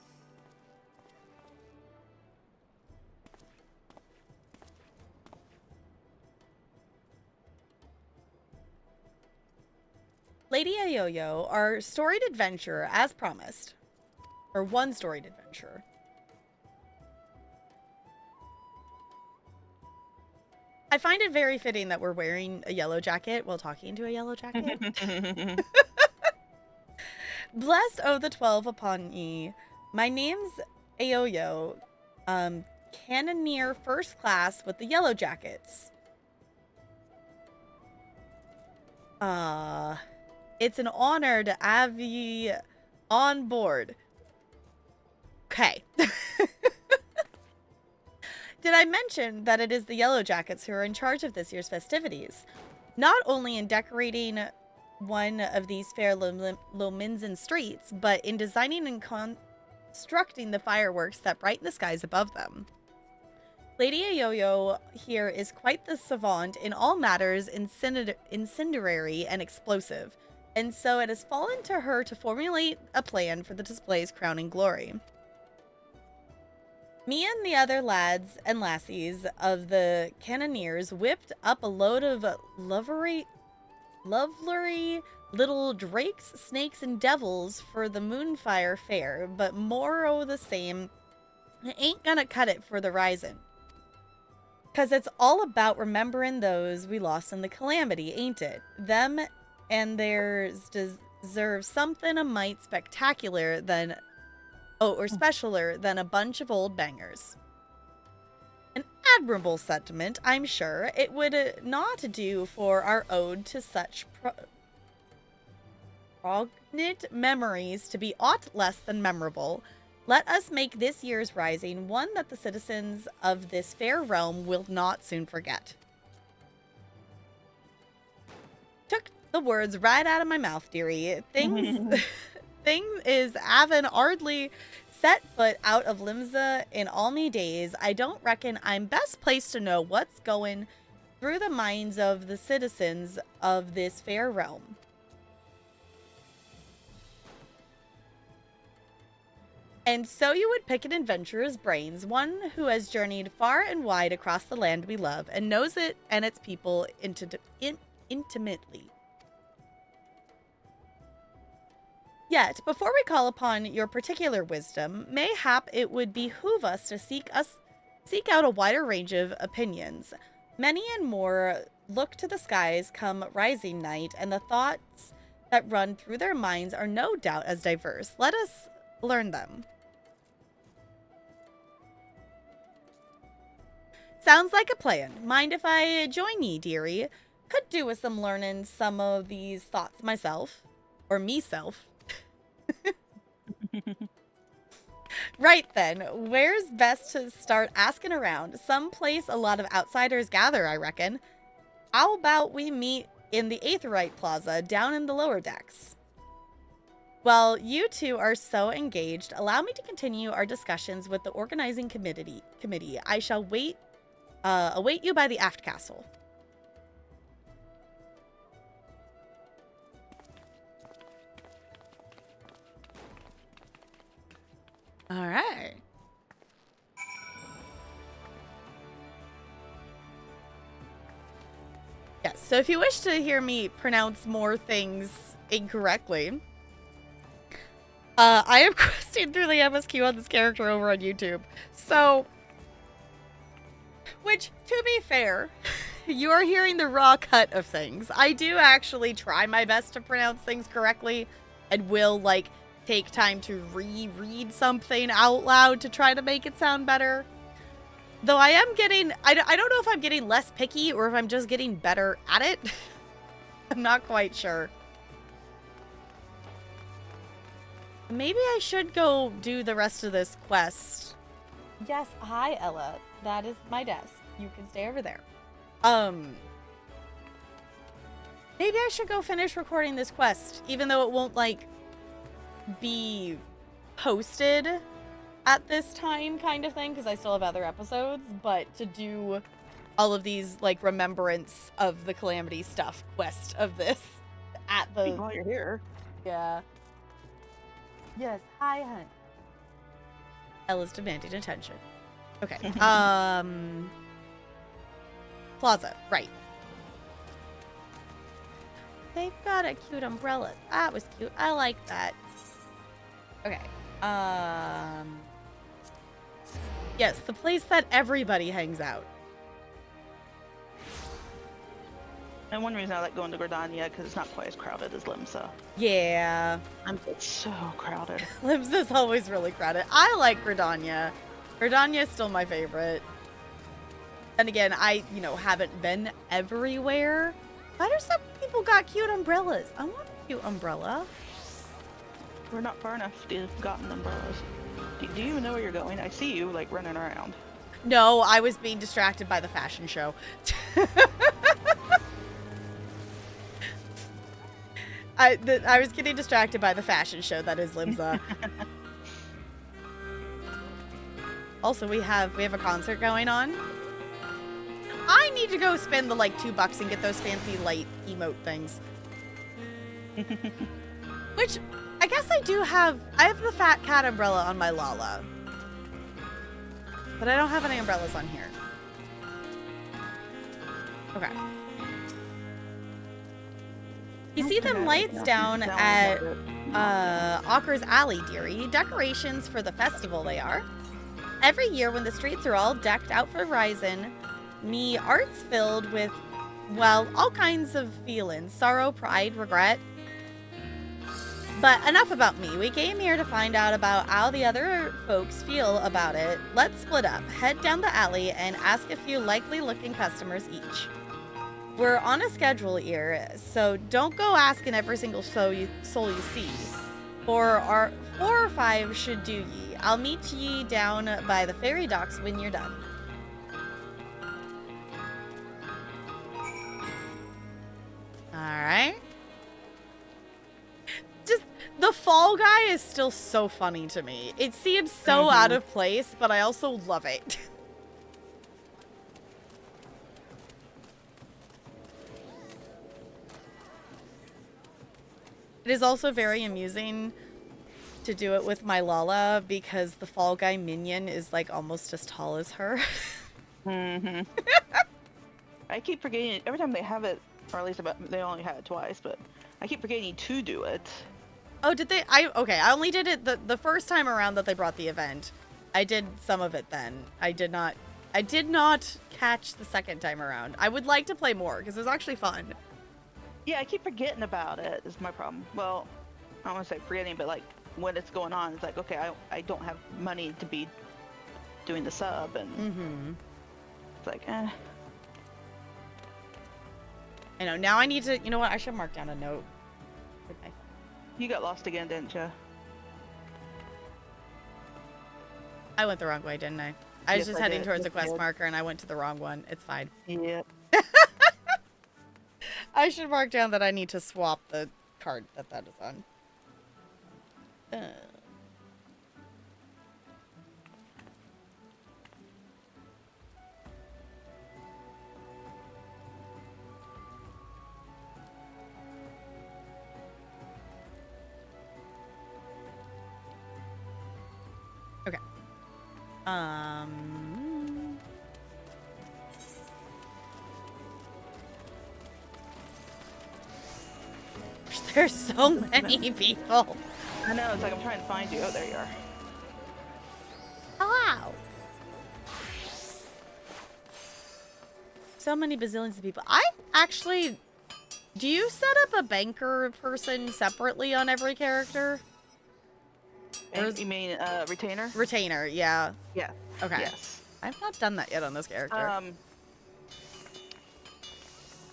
Lady Ayoyo, our storied adventurer, as promised. Or one storied adventurer. I find it very fitting that we're wearing a yellow jacket while talking to a yellow jacket. Blessed O the 12 upon ye. My name's Ayoyo, cannoneer first class with the yellow jackets. It's an honor to have ye On board. Okay. Did I mention that it is the Yellow Jackets who are in charge of this year's festivities? Not only in decorating one of these fair Lominsan streets, but in designing and constructing the fireworks that brighten the skies above them. Lady Ayoyo here is quite the savant in all matters incendiary and explosive, and so it has fallen to her to formulate a plan for the display's crowning glory. Me and the other lads and lassies of the cannoneers whipped up a load of lovely little drakes, snakes, and devils for the Moonfire Fair, but more o' the same ain't gonna cut it for the Rising. 'Cause it's all about remembering those we lost in the calamity, ain't it? Them and theirs deserve something a mite spectacular than... Oh, or specialer than a bunch of old bangers. An admirable sentiment, I'm sure. It would not do for our ode to such poignant memories to be aught less than memorable. Let us make this year's Rising one that the citizens of this fair realm will not soon forget. Took the words right out of my mouth, dearie. Things is having hardly set foot out of Limsa in all me days. I don't reckon I'm best placed to know what's going through the minds of the citizens of this fair realm. And so you would pick an adventurer's brains, one who has journeyed far and wide across the land we love and knows it and its people intimately. Yet, before we call upon your particular wisdom, mayhap it would behoove us to seek out a wider range of opinions. Many and more look to the skies come rising night, and the thoughts that run through their minds are no doubt as diverse. Let us learn them. Sounds like a plan. Mind if I join ye, dearie? Could do with some learning some of these thoughts myself. Or me-self. Right then, where's best to start asking around? Some place a lot of outsiders gather, I reckon. How about we meet in the Aetheryte Plaza down in the lower decks? Well, you two are so engaged. Allow me to continue our discussions with the organizing committee. I shall await you by the aft castle. All right. Yes, so if you wish to hear me pronounce more things incorrectly, I am questing through the MSQ on this character over on YouTube. So, which, to be fair, you are hearing the raw cut of things. I do actually try my best to pronounce things correctly and will, like, take time to reread something out loud to try to make it sound better. Though I am getting, I don't know if I'm getting less picky or if I'm just getting better at it. I'm not quite sure. Maybe I should go do the rest of this quest. Yes, hi Ella. That is my desk. You can stay over there. Maybe I should go finish recording this quest, even though it won't, like, be posted at this time kind of thing, because I still have other episodes, but to do all of these, like, remembrance of the Calamity stuff quest of this at the... While you're here. Yeah. Yes, hi, hun. Ella's demanding attention. Okay. Plaza, right. They've got a cute umbrella. That was cute. I like that. Okay. Yes, the place that everybody hangs out. And one reason I like going to Gridania, because it's not quite as crowded as Limsa. Yeah. It's so crowded. Limsa's always really crowded. I like Gridania. Gridania is still my favorite. And again, I, haven't been everywhere. Why do some people got cute umbrellas? I want a cute umbrella. We're not far enough to have gotten umbrellas. Do you even know where you're going? I see you, like, running around. No, I was being distracted by the fashion show. I was getting distracted by the fashion show that is Limsa. Also, we have a concert going on. I need to go spend the like $2 and get those fancy light emote things. Which I guess I do have. I have the fat cat umbrella on my Lala, but I don't have any umbrellas on here. Okay. You see them lights down at Ocker's Alley, dearie. Decorations for the festival they are. Every year when the streets are all decked out for Ryzen, me art's filled with, well, all kinds of feelings. Sorrow, pride, regret. But enough about me. We came here to find out about how the other folks feel about it. Let's split up, head down the alley, and ask a few likely looking customers each. We're on a schedule here, so don't go asking every single soul you see. 4 or 5 should do ye. I'll meet ye down by the ferry docks when you're done. Alright. Just, the fall guy is still so funny to me. It seems so out of place, but I also love it. It is also very amusing to do it with my Lala because the Fall Guy minion is like almost as tall as her. I keep forgetting every time they have it, or at least they only had it twice, but I keep forgetting to do it. Oh, did they? Okay, I only did it the first time around that they brought the event. I did some of it then. I did not catch the second time around. I would like to play more because it was actually fun. Yeah, I keep forgetting about it is my problem. Well, I don't want to say forgetting, but like when it's going on, it's like, okay, I don't have money to be doing the sub, and it's like, eh. I know, now I need to, you know what, I should mark down a note. Okay. You got lost again, didn't you? I went the wrong way, didn't I? I was just heading towards a quest marker and I went to the wrong one. It's fine. Yep. I should mark down that I need to swap the card that is on. Okay. There's so many people. I know, it's like I'm trying to find you. Oh, there you are. Hello. So many bazillions of people. I actually... Do you set up a banker person separately on every character? You mean retainer? Retainer, yeah. Yeah. Okay. Yes. I've not done that yet on this character.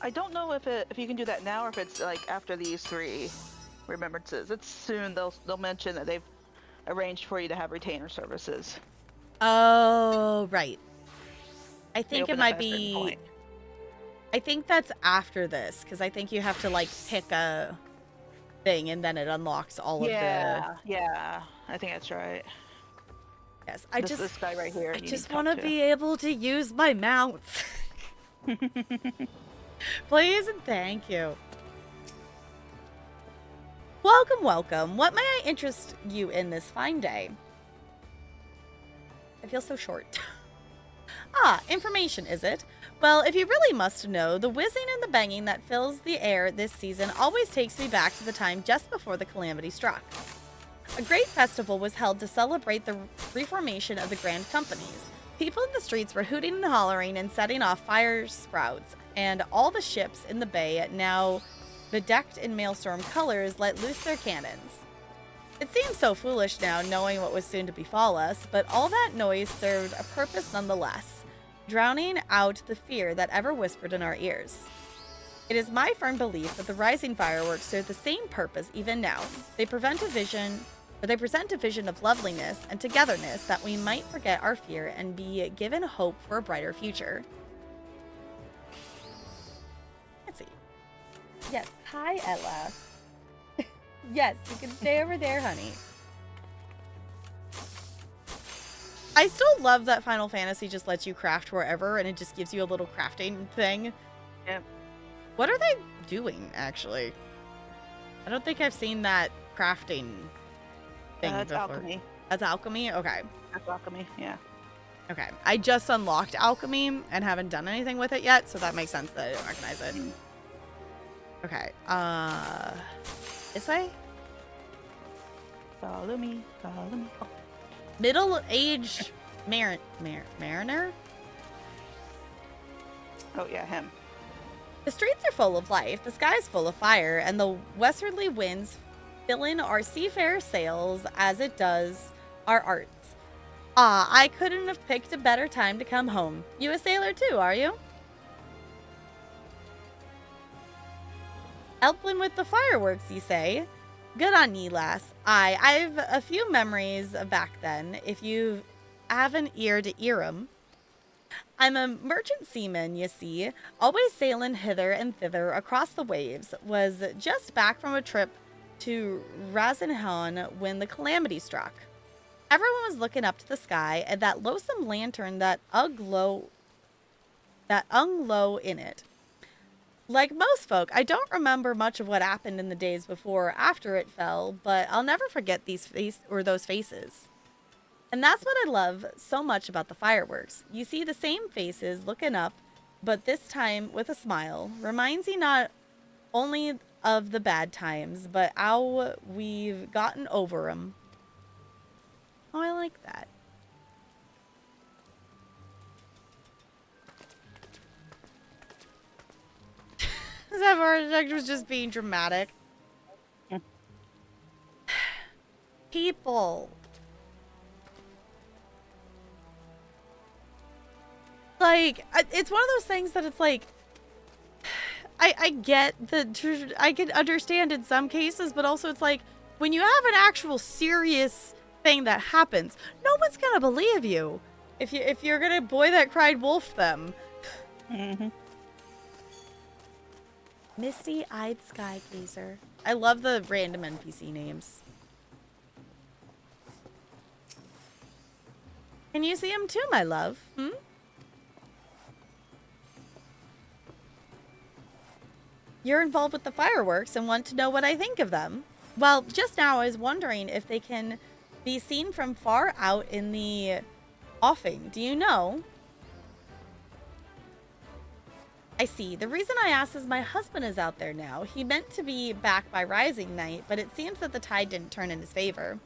I don't know if you can do that now or if it's like after these 3 remembrances. It's soon they'll mention that they've arranged for you to have retainer services. Oh, right. I think it might be... I think that's after this, because I think you have to like pick a thing and then it unlocks all of the... Yeah, I think that's right. Yes, this guy right here. I just want to be able to use my mounts. Please and thank you. Welcome, welcome. What may I interest you in this fine day? I feel so short. Information, is it? Well, if you really must know, the whizzing and the banging that fills the air this season always takes me back to the time just before the calamity struck. A great festival was held to celebrate the reformation of the Grand Companies. People in the streets were hooting and hollering and setting off fire sprouts, and all the ships in the bay, now bedecked in Maelstrom colors, let loose their cannons. It seems so foolish now, knowing what was soon to befall us, but all that noise served a purpose nonetheless, drowning out the fear that ever whispered in our ears. It is my firm belief that the rising fireworks serve the same purpose even now. They present a vision of loveliness and togetherness that we might forget our fear and be given hope for a brighter future. Let's see. Yes. Hi, Ella. Yes, you can stay over there, honey. I still love that Final Fantasy just lets you craft wherever, and it just gives you a little crafting thing. Yep. What are they doing, actually? I don't think I've seen that crafting thing That's before. alchemy. That's alchemy? Okay. That's alchemy, yeah. Okay. I just unlocked alchemy and haven't done anything with it yet, so that makes sense that I don't recognize it. Okay. This way? Follow me, follow me. Oh. Middle-aged mariner? Oh, yeah, him. The streets are full of life, the sky's full of fire, and the westerly winds fill in our seafarer sails as it does our arts. I couldn't have picked a better time to come home. You a sailor too, are you? Helping with the fireworks, you say? Good on ye, lass. I've a few memories back then, if you have an ear to ear 'em. I'm a merchant seaman, you see, always sailing hither and thither across the waves. Was just back from a trip to Rasenhan when the calamity struck. Everyone was looking up to the sky and that loathsome lantern that hung low in it. Like most folk, I don't remember much of what happened in the days before or after it fell, but I'll never forget those faces. And that's what I love so much about the fireworks. You see the same faces looking up, but this time with a smile. Reminds you not only of the bad times, but how we've gotten over them. Oh, I like that. That architect was just being dramatic. People. Like, it's one of those things that it's like, I get I can understand in some cases, but also it's like, when you have an actual serious thing that happens, no one's gonna believe you. If you're gonna boy that cried wolf them. Mm-hmm. Misty-eyed sky gazer. I love the random NPC names. Can you see him too, my love? You're involved with the fireworks and want to know what I think of them. Well, just now I was wondering if they can be seen from far out in the offing. Do you know? I see. The reason I asked is my husband is out there now. He meant to be back by rising night, but it seems that the tide didn't turn in his favor.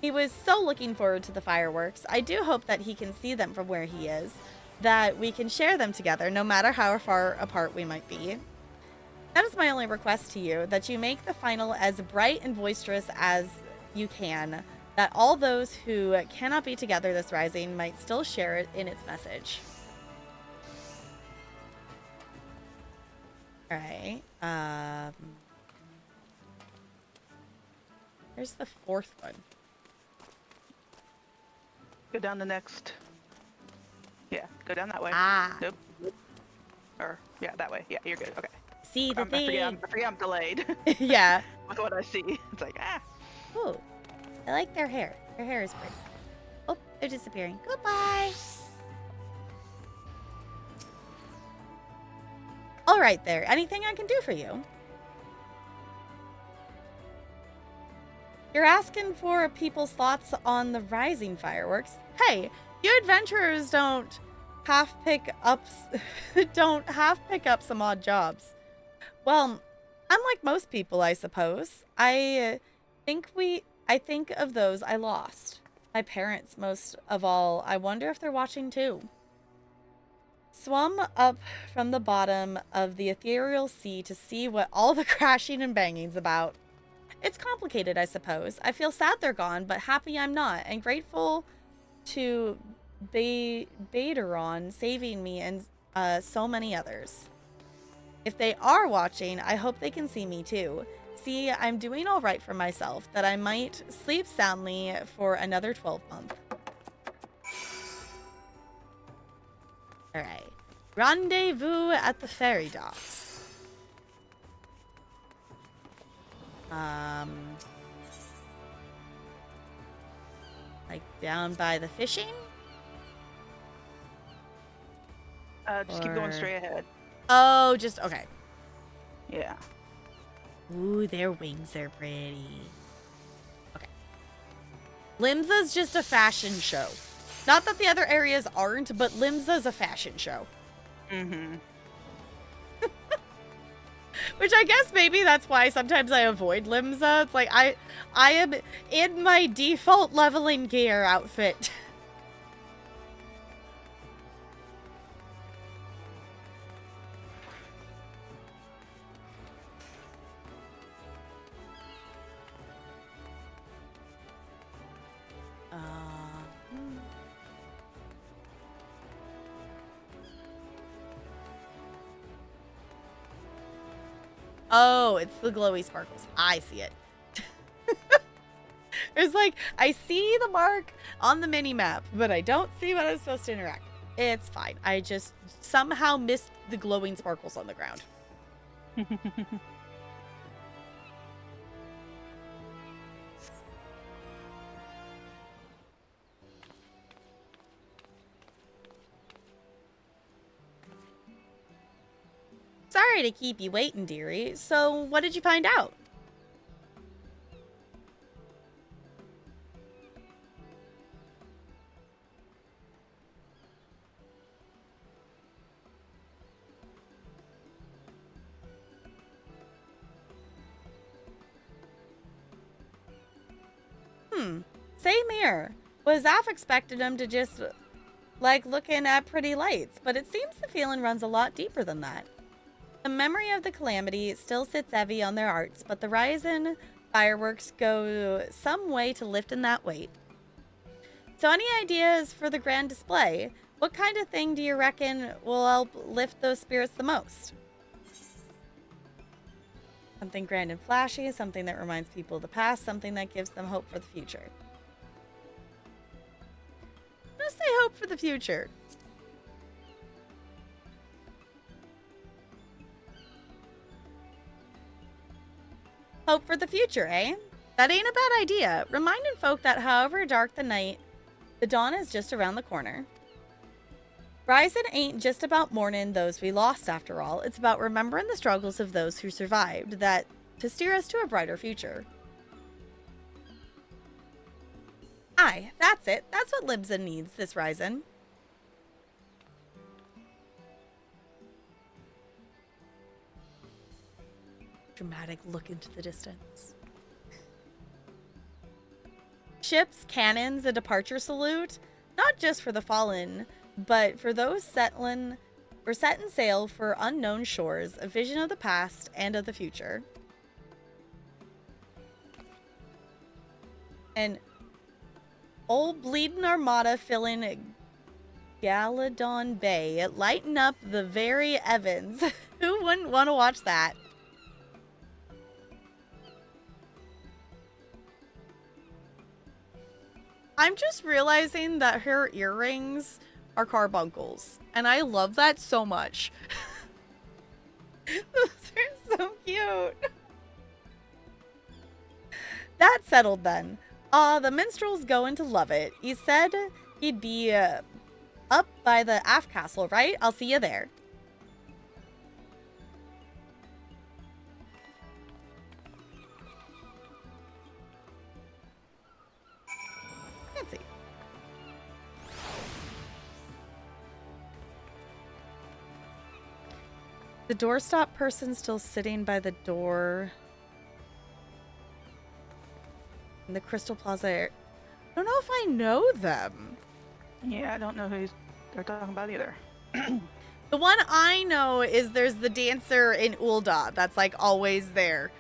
He was so looking forward to the fireworks. I do hope that he can see them from where he is, that we can share them together, no matter how far apart we might be. That is my only request to you, that you make the final as bright and boisterous as you can, that all those who cannot be together this rising might still share it in its message. Alright, there's the fourth one. Go down the next. Yeah, go down that way. Ah. Nope. Or, yeah, that way. Yeah, you're good. Okay. See the thing. I forget I'm delayed. Yeah. With what I see. It's like, Ooh, I like their hair. Their hair is pretty. Oh, they're disappearing. Goodbye. All right there. Anything I can do for you? You're asking for people's thoughts on the rising fireworks. Hey, you adventurers don't half pick up some odd jobs. Well, unlike most people, I suppose. I think of those I lost. My parents, most of all. I wonder if they're watching too. Swum up from the bottom of the ethereal sea to see what all the crashing and banging's about. It's complicated, I suppose. I feel sad they're gone, but happy I'm not, and grateful to Baderon saving me and so many others. If they are watching, I hope they can see me too. See, I'm doing all right for myself, that I might sleep soundly for another 12 months. All right. Rendezvous at the ferry docks. Like down by the fishing? Just keep going straight ahead. Oh, just, okay. Yeah. Ooh, their wings are pretty. Okay. Limsa's just a fashion show. Not that the other areas aren't, but Limsa's a fashion show. Mm-hmm. Which I guess maybe that's why sometimes I avoid Limsa. It's like I am in my default leveling gear outfit. Oh, it's the glowy sparkles. I see it. It's like, I see the mark on the mini map, but I don't see what I'm supposed to interact with. It's fine. I just somehow missed the glowing sparkles on the ground. Sorry to keep you waiting, dearie. So, what did you find out? Same here. Was half expected him to just like looking at pretty lights, but it seems the feeling runs a lot deeper than that. The memory of the calamity still sits heavy on their hearts, but the Ryzen fireworks go some way to lifting that weight. So any ideas for the grand display? What kind of thing do you reckon will help lift those spirits the most? Something grand and flashy, something that reminds people of the past, something that gives them hope for the future. I'm gonna say hope for the future. Hope for the future, eh? That ain't a bad idea. Reminding folk that however dark the night, the dawn is just around the corner. Ryzen ain't just about mourning those we lost after all. It's about remembering the struggles of those who survived, that to steer us to a brighter future. Aye, that's it. That's what Libza needs this Ryzen. Dramatic look into the distance. Ships, cannons, a departure salute, not just for the fallen, but for those setting sail for unknown shores, a vision of the past and of the future. And old bleeding armada filling Galadon Bay, lighten up the very Evans. Who wouldn't want to watch that? I'm just realizing that her earrings are carbuncles, and I love that so much. Those are so cute. That settled then. The minstrel's going to love it. He said he'd be up by the aft castle, right? I'll see you there. Fancy. The doorstop person still sitting by the door in the Crystal Plaza area. I don't know if I know them. Yeah, I don't know who they're talking about either. The one I know is there's the dancer in Ul'dah that's like always there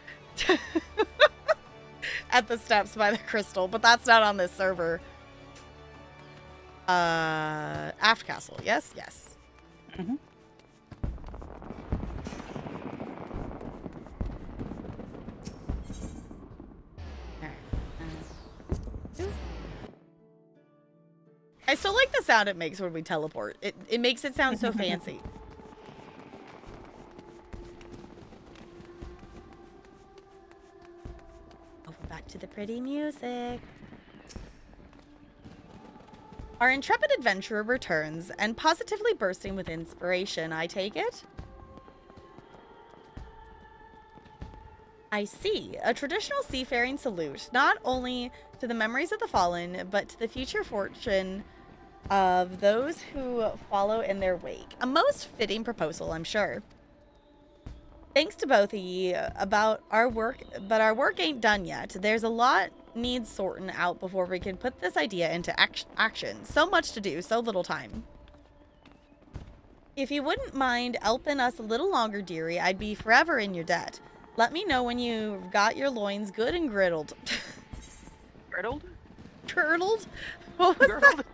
at the steps by the crystal, but that's not on this server. Aft Castle, yes? Yes. Mm-hmm. I still like the sound it makes when we teleport. It makes it sound so fancy. Oh, we're back to the pretty music. Our intrepid adventurer returns, and positively bursting with inspiration, I take it? I see. A traditional seafaring salute, not only to the memories of the fallen, but to the future fortune of those who follow in their wake. A most fitting proposal, I'm sure. Thanks to both of ye about our work, but our work ain't done yet. There's a lot needs sorting out before we can put this idea into action. So much to do, so little time. If you wouldn't mind helping us a little longer, dearie, I'd be forever in your debt. Let me know when you've got your loins good and griddled. Griddled? Curdled? What was that?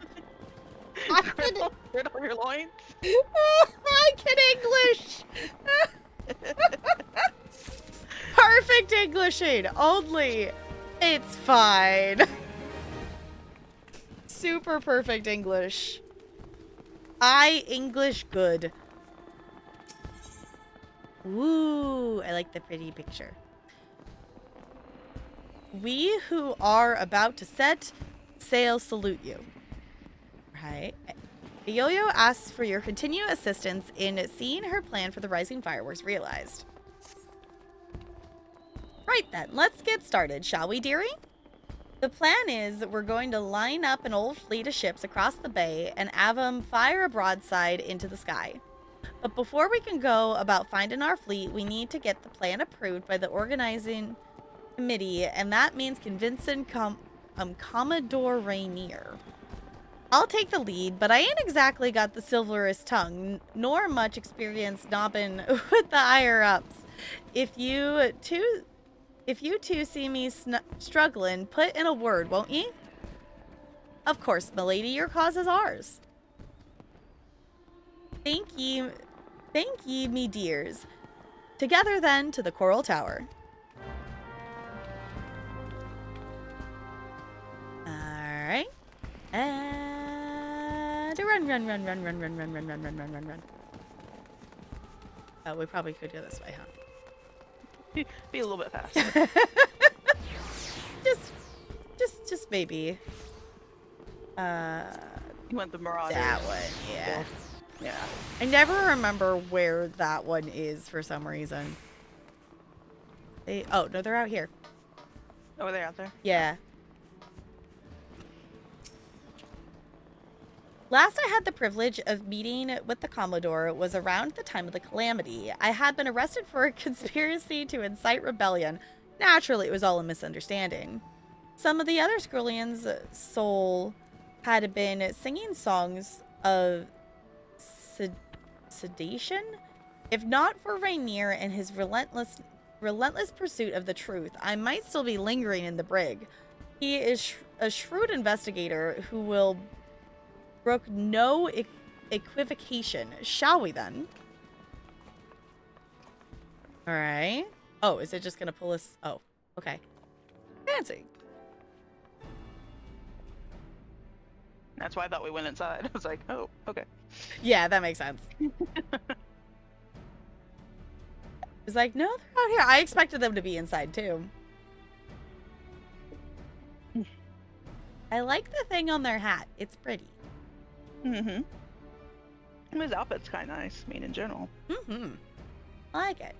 Griddle your loins? I can English! Perfect Englishing, only it's fine. Super perfect English. I English good. Ooh, I like the pretty picture. We who are about to set sail salute you. Right. Yo-Yo asks for your continued assistance in seeing her plan for the rising fireworks realized. Right then, let's get started, shall we, dearie? The plan is we're going to line up an old fleet of ships across the bay and have them fire a broadside into the sky. But before we can go about finding our fleet, we need to get the plan approved by the organizing committee, and that means convincing Commodore Rainier. I'll take the lead, but I ain't exactly got the silverest tongue, nor much experience knobbing with the higher-ups. If you two see me struggling, put in a word, won't ye? Of course, milady, your cause is ours. Thank ye, me dears. Together then to the Coral Tower. Alright. And run. Oh, we probably could go this way, huh? Be a little bit faster. just maybe. You want the Marauder. That one, yeah. Yeah. I never remember where that one is for some reason. Oh, no, they're out here. Oh, they're out there? Yeah. Last I had the privilege of meeting with the Commodore was around the time of the calamity. I had been arrested for a conspiracy to incite rebellion. Naturally, it was all a misunderstanding. Some of the other Skrillians' soul had been singing songs of sedation. If not for Rainier and his relentless pursuit of the truth, I might still be lingering in the brig. He is a shrewd investigator who will brook no equivocation. Shall we then? All right. Oh, is it just gonna pull us? Oh, okay. Fancy. That's why I thought we went inside. I was like, oh, okay. Yeah, that makes sense. It's like, no, they're out here. I expected them to be inside too. I like the thing on their hat. It's pretty. Mm-hmm. His outfit's kind of nice, I mean, in general. Mm-hmm. I like it.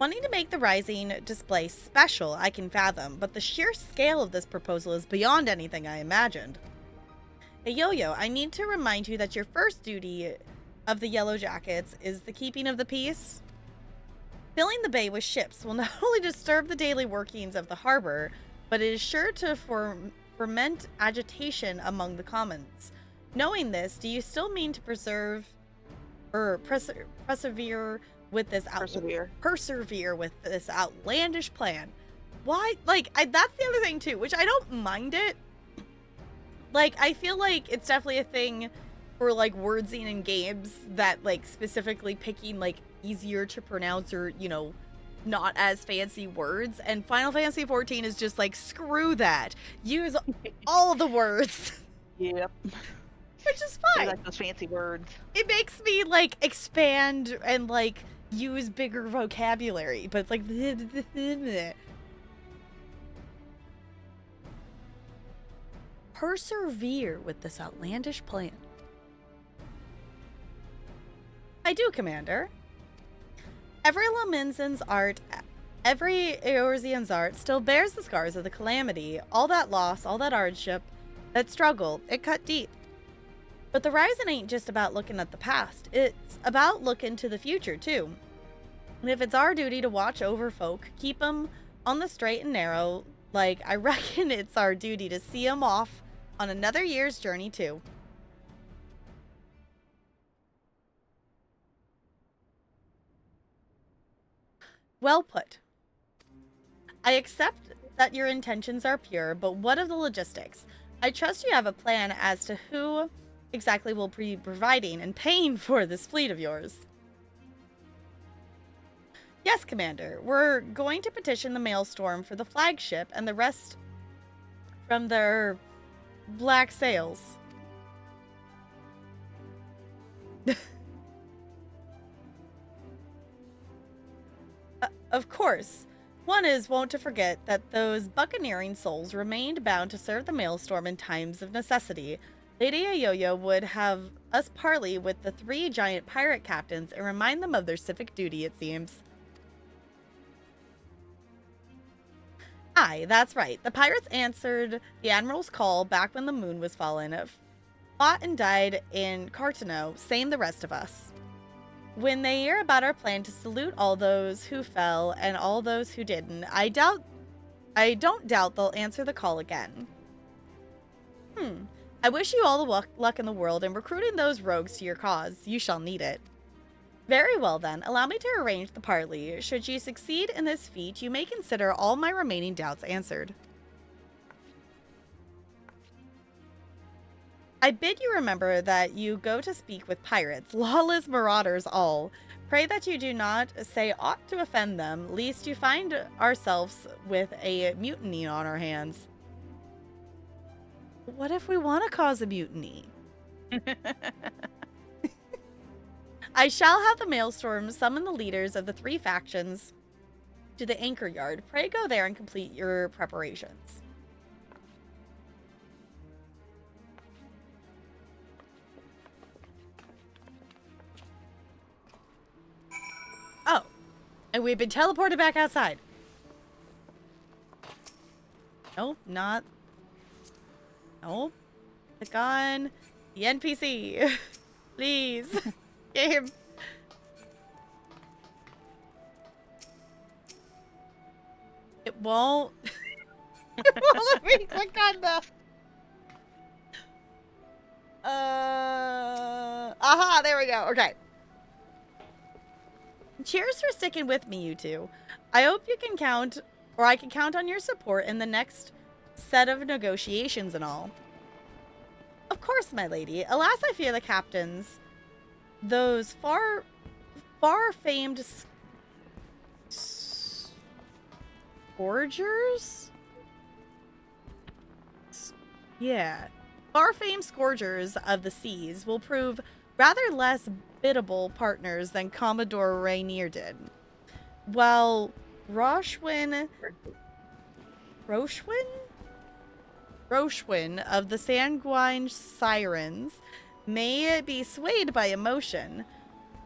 Wanting to make the Rising display special, I can fathom, but the sheer scale of this proposal is beyond anything I imagined. Hey, Yo-Yo, I need to remind you that your first duty of the Yellow Jackets is the keeping of the peace. Filling the bay with ships will not only disturb the daily workings of the harbor, but it is sure to foment agitation among the commons. Knowing this, do you still mean to persevere with this persevere with this outlandish plan? Why? Like, that's the other thing too, which I don't mind it. Like, I feel like it's definitely a thing for like wordsing in games that like specifically picking like easier to pronounce or, you know, not as fancy words, and Final Fantasy 14 is just like, screw that. Use all the words. Yep. Which is I fine. like those fancy words. It makes me like expand and like use bigger vocabulary, but it's like persevere with this outlandish plan. I do, Commander. Every Lominsan's art, every Eorzean's art still bears the scars of the calamity, all that loss, all that hardship, that struggle. It cut deep. But the Rising ain't just about looking at the past. It's about looking to the future, too. And if it's our duty to watch over folk, keep them on the straight and narrow, like, I reckon it's our duty to see them off on another year's journey, too. Well put. I accept that your intentions are pure, but what of the logistics? I trust you have a plan as to who exactly will be providing and paying for this fleet of yours. Yes, Commander. We're going to petition the Maelstrom for the flagship and the rest from their black sails. Of course. One is wont to forget that those buccaneering souls remained bound to serve the Maelstrom in times of necessity. Lady Ayoyo would have us parley with the 3 giant pirate captains and remind them of their civic duty, it seems. Aye, that's right. The pirates answered the Admiral's call back when the moon was fallen, fought and died in Cartano, same the rest of us. When they hear about our plan to salute all those who fell and all those who didn't, I don't doubt they'll answer the call again. I wish you all the luck in the world in recruiting those rogues to your cause. You shall need it. Very well then, allow me to arrange the parley. Should you succeed in this feat, you may consider all my remaining doubts answered. I bid you remember that you go to speak with pirates, lawless marauders all. Pray that you do not say aught to offend them, lest you find ourselves with a mutiny on our hands. What if we want to cause a mutiny? I shall have the Maelstrom summon the leaders of the 3 factions to the anchor yard. Pray go there and complete your preparations. Oh, and we've been teleported back outside. Nope, not. Nope. Click on the NPC. Please. Game. It won't. It won't let me click on the. Aha, there we go. Okay. Cheers for sticking with me, you two. I hope you can count, or I can count on your support in the next set of negotiations and all. Of course, my lady. Alas, I fear the captains. Those far famed scourgers? Yeah. Far famed scourgers of the seas will prove rather less biddable partners than Commodore Rainier did. While Roshwin of the Sanguine Sirens may be swayed by emotion.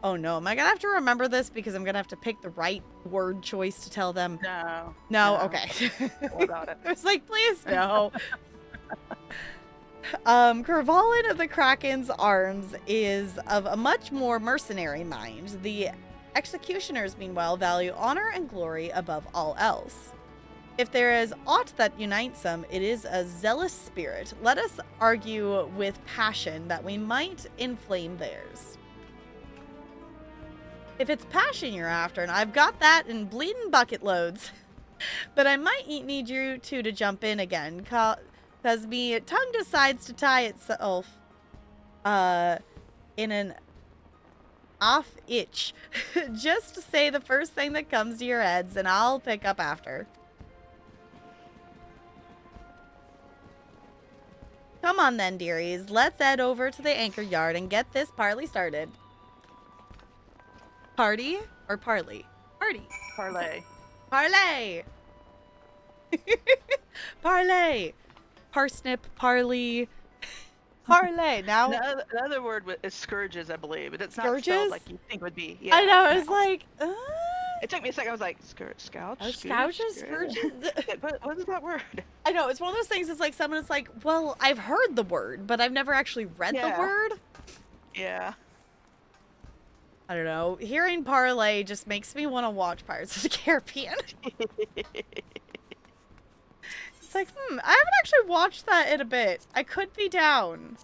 Oh no, am I gonna have to remember this because I'm gonna have to pick the right word choice to tell them? No, okay. What about it? I was like, please no. Kervalin of the Kraken's arms is of a much more mercenary mind. The executioners, meanwhile, value honor and glory above all else. If there is aught that unites them, it is a zealous spirit. Let us argue with passion that we might inflame theirs. If it's passion you're after, and I've got that in bleeding bucket loads, but I might need you two to jump in again, because me tongue decides to tie itself in an Off itch. Just say the first thing that comes to your heads and I'll pick up after. Come on then, dearies. Let's head over to the anchor yard and get this parley started. Party or parley? Party. Parlay. Parlay. Parlay. Parsnip, parley. Parlay. Now. Another word is scourges, I believe, but it's Scourges? not spelled like you think would be. Yeah. I know. I was like, It took me a second. I was like, scouch? Oh, scouches? Scourges? What is that word? I know. It's one of those things. It's like someone is like, well, I've heard the word, but I've never actually read the word. Yeah. I don't know. Hearing parlay just makes me want to watch Pirates of the Caribbean. It's like, I haven't actually watched that in a bit. I could be down.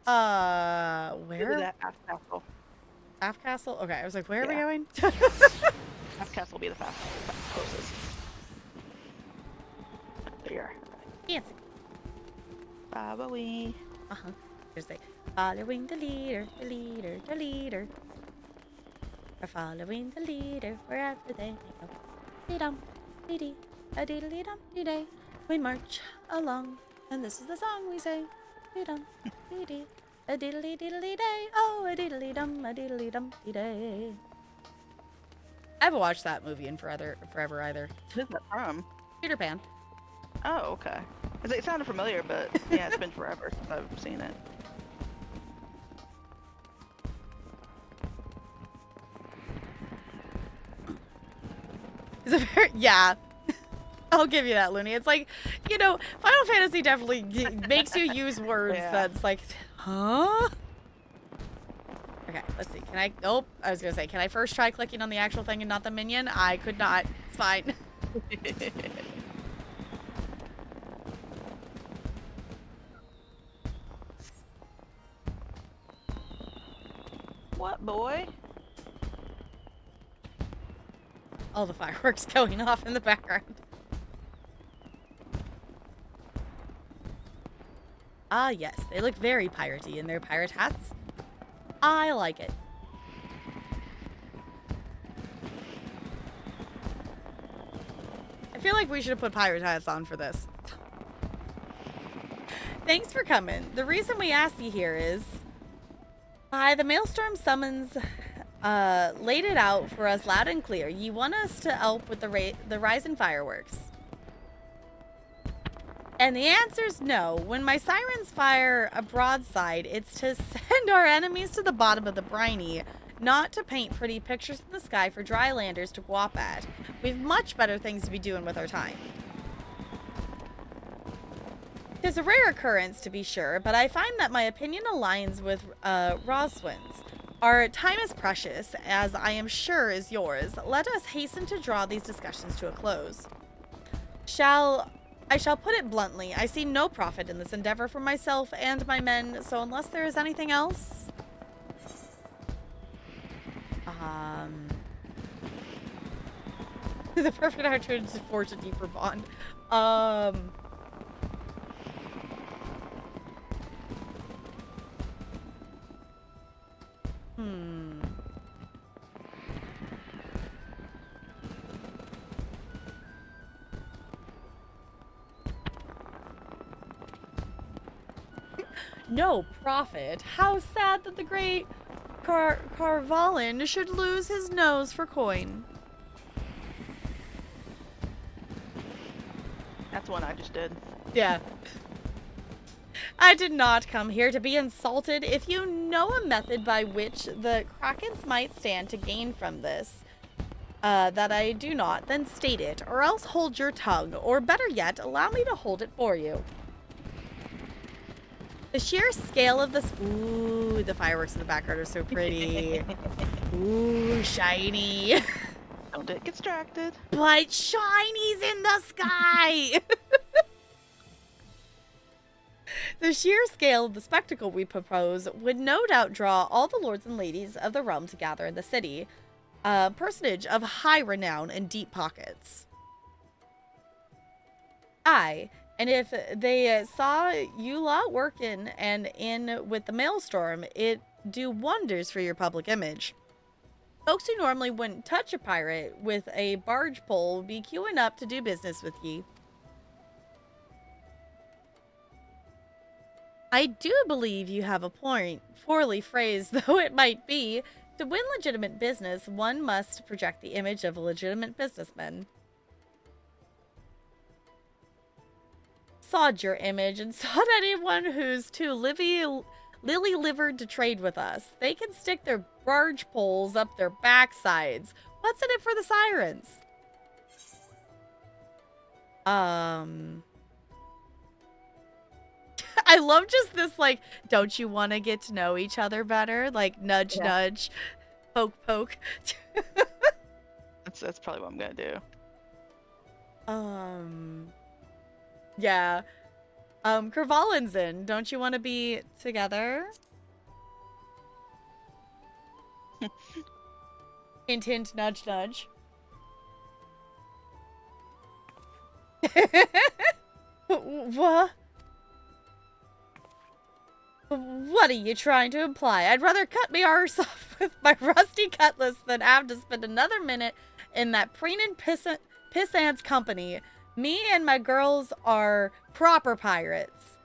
Where? That Half Castle. Half Castle? Okay, I was like, where are we going? Half Castle will be the closest. There you are. Fancy. Bye-bye. Uh-huh. Just like, following the leader, the leader, the leader. We're following the leader wherever they go. Dee-dum, dee-dee, a-dee-dee-dum, dee-day. We march along, and this is the song we say. Dee-dum, dee-dee, a-diddly-diddly-day. Oh, a-diddly-dum, a-diddly-dum, dee-day. I haven't watched that movie in forever either. Who's that from? Peter Pan. Oh, okay. It sounded familiar, but yeah, it's been forever since I've seen it. It's a very, yeah. I'll give you that, Looney. It's like, you know, Final Fantasy definitely makes you use words that's like, huh? Okay, let's see. Can I, oh, I was going to say, can I first try clicking on the actual thing and not the minion? I could not. It's fine. What, boy? All the fireworks going off in the background. Ah, yes. They look very piratey in their pirate hats. I like it. I feel like we should have put pirate hats on for this. Thanks for coming. The reason we asked you here is... the Maelstrom summons laid it out for us loud and clear. You want us to help with the Rising fireworks. And the answer's no. When my sirens fire a broadside, it's to send our enemies to the bottom of the briny, not to paint pretty pictures in the sky for drylanders to guap at. We've much better things to be doing with our time. It's a rare occurrence, to be sure, but I find that my opinion aligns with Roswin's. Our time is precious, as I am sure is yours. Let us hasten to draw these discussions to a close. I shall put it bluntly, I see no profit in this endeavor for myself and my men, so unless there is anything else... The perfect opportunity to forge a deeper bond. No profit? How sad that the great Carvalin should lose his nose for coin. That's one I just did. Yeah. I did not come here to be insulted. If you know a method by which the Krakens might stand to gain from this, that I do not, then state it, or else hold your tongue, or better yet, allow me to hold it for you. The sheer scale of this... Ooh, the fireworks in the background are so pretty. Ooh, shiny. Don't get distracted. But shiny's in the sky! The sheer scale of the spectacle we propose would no doubt draw all the lords and ladies of the realm to gather in the city. A personage of high renown and deep pockets. Aye, and if they saw you lot working and in with the Maelstrom, it do wonders for your public image. Folks who normally wouldn't touch a pirate with a barge pole will be queuing up to do business with ye. I do believe you have a point, poorly phrased though it might be. To win legitimate business, one must project the image of a legitimate businessman. Sod your image and sod anyone who's too lily-livered to trade with us. They can stick their barge poles up their backsides. What's in it for the sirens? I love just this, like, don't you want to get to know each other better? Like, nudge, nudge, poke, poke. That's probably what I'm gonna do. Yeah. Kervalinson, don't you want to be together? Hint, hint, nudge, nudge. What? What are you trying to imply? I'd rather cut me arse off with my rusty cutlass than have to spend another minute in that preening pissant's company. Me and my girls are proper pirates.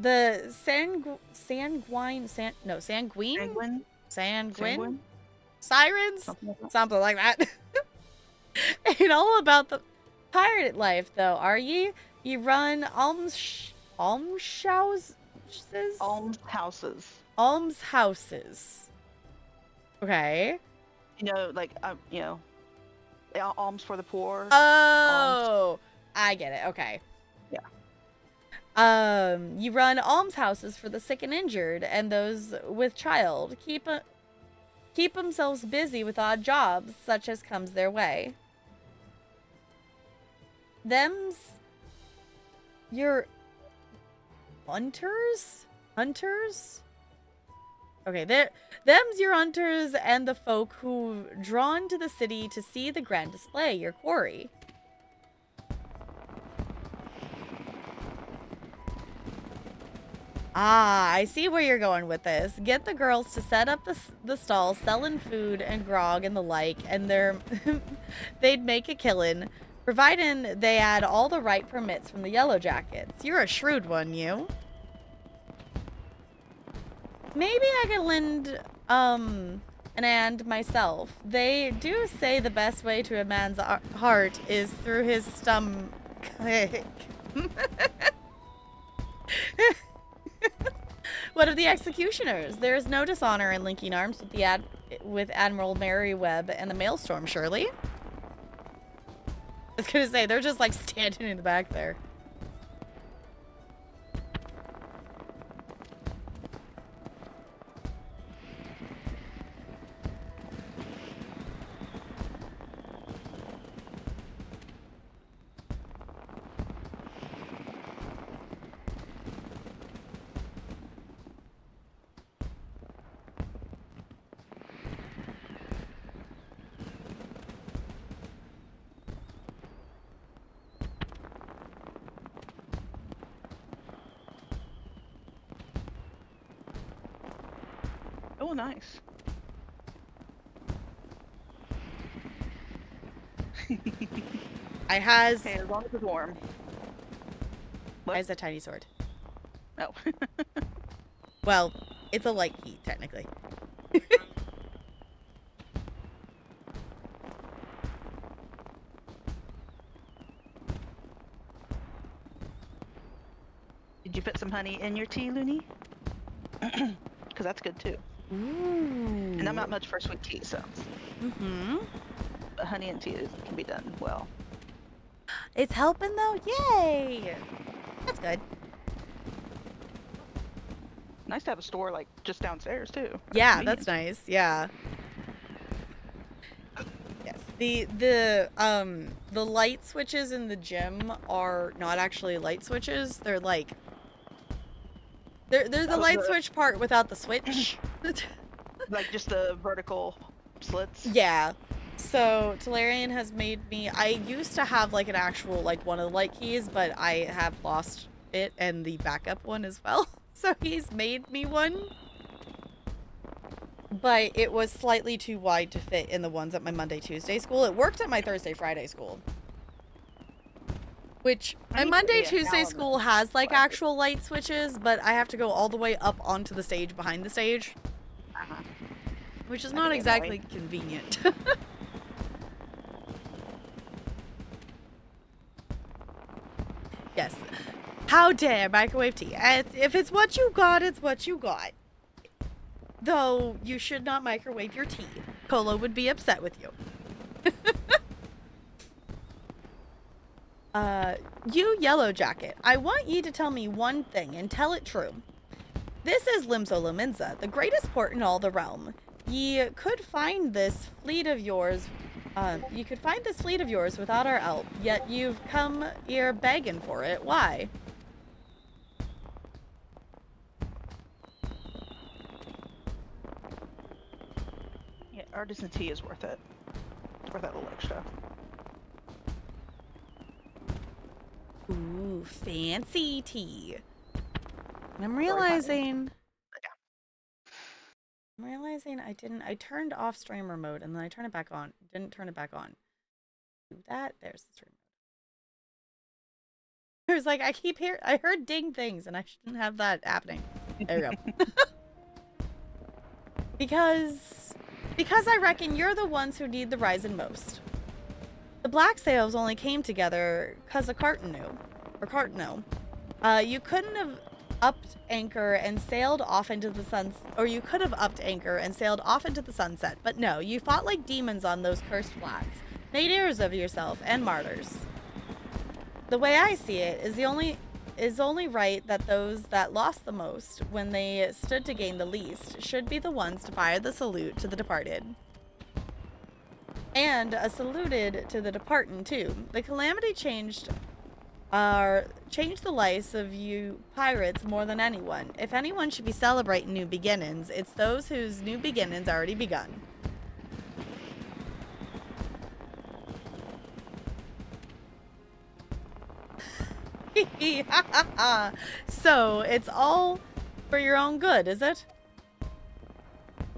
The Sanguine? Sirens? Something like that. Ain't all about the pirate life, though, are ye? You run almshouses? Almshouses. Okay. You know, like, alms for the poor. Oh, alms. I get it. Okay. Yeah. You run almshouses for the sick and injured and those with child. Keep themselves busy with odd jobs, such as comes their way. Them's your hunters? Hunters? Okay, them's your hunters and the folk who drawn to the city to see the grand display, your quarry. Ah, I see where you're going with this. Get the girls to set up the stall selling food and grog and the like, and they'd make a killing, providing they had all the right permits from the Yellow Jackets. You're a shrewd one, you. Maybe I could lend an hand myself. They do say the best way to a man's heart is through his stomach. What of the executioners? There is no dishonor in linking arms with Admiral Merrywebb and the Maelstrom, surely? I was gonna say, they're just like standing in the back there. Oh, nice. I has. Hey, as long as it's warm. What? Has a tiny sword. Oh. Well, it's a light heat, technically. Did you put some honey in your tea, Looney? Because that's good too. Ooh. And I'm not much for sweet tea, so. Mm-hmm. But honey and tea can be done well. It's helping though? Yay! That's good. Nice to have a store like just downstairs too. Yeah, that's nice. Yeah. Yes. The light switches in the gym are not actually light switches. They're like they're the light switch part without the switch. Like just the vertical slits. Yeah. So Talarian has made me. I used to have like an actual like one of the light keys, but I have lost it and the backup one as well. So he's made me one. But it was slightly too wide to fit in the ones at my Monday, Tuesday school. It worked at my Thursday, Friday school. Which, my Monday, Tuesday school has, like, actual light switches, but I have to go all the way up onto the stage behind the stage. Which is not exactly convenient. Yes. How dare microwave tea. If it's what you got, it's what you got. Though, you should not microwave your tea. Colo would be upset with you. You Yellow Jacket, I want ye to tell me one thing, and tell it true. This is Limso Lominsa, the greatest port in all the realm. Ye could find this fleet of yours, without our help, yet you've come here begging for it. Why? Yeah, artisan tea is worth it. It's worth that little extra. Ooh, fancy tea. I'm realizing I turned off streamer mode and then I turned it back on. Didn't turn it back on. Do that. There's the stream mode. I was like, I heard ding things and I shouldn't have that happening. There you go. Because I reckon you're the ones who need the Ryzen most. The Black Sails only came together because of Cartano. You couldn't have upped anchor and sailed off into the you could have upped anchor and sailed off into the sunset, but no, you fought like demons on those cursed flats, made heirs of yourself and martyrs. The way I see it is only right that those that lost the most when they stood to gain the least should be the ones to fire the salute to the departed. And a saluted to the departing too. The calamity changed the lives of you pirates more than anyone. If anyone should be celebrating new beginnings, it's those whose new beginnings already begun. So, it's all for your own good, is it?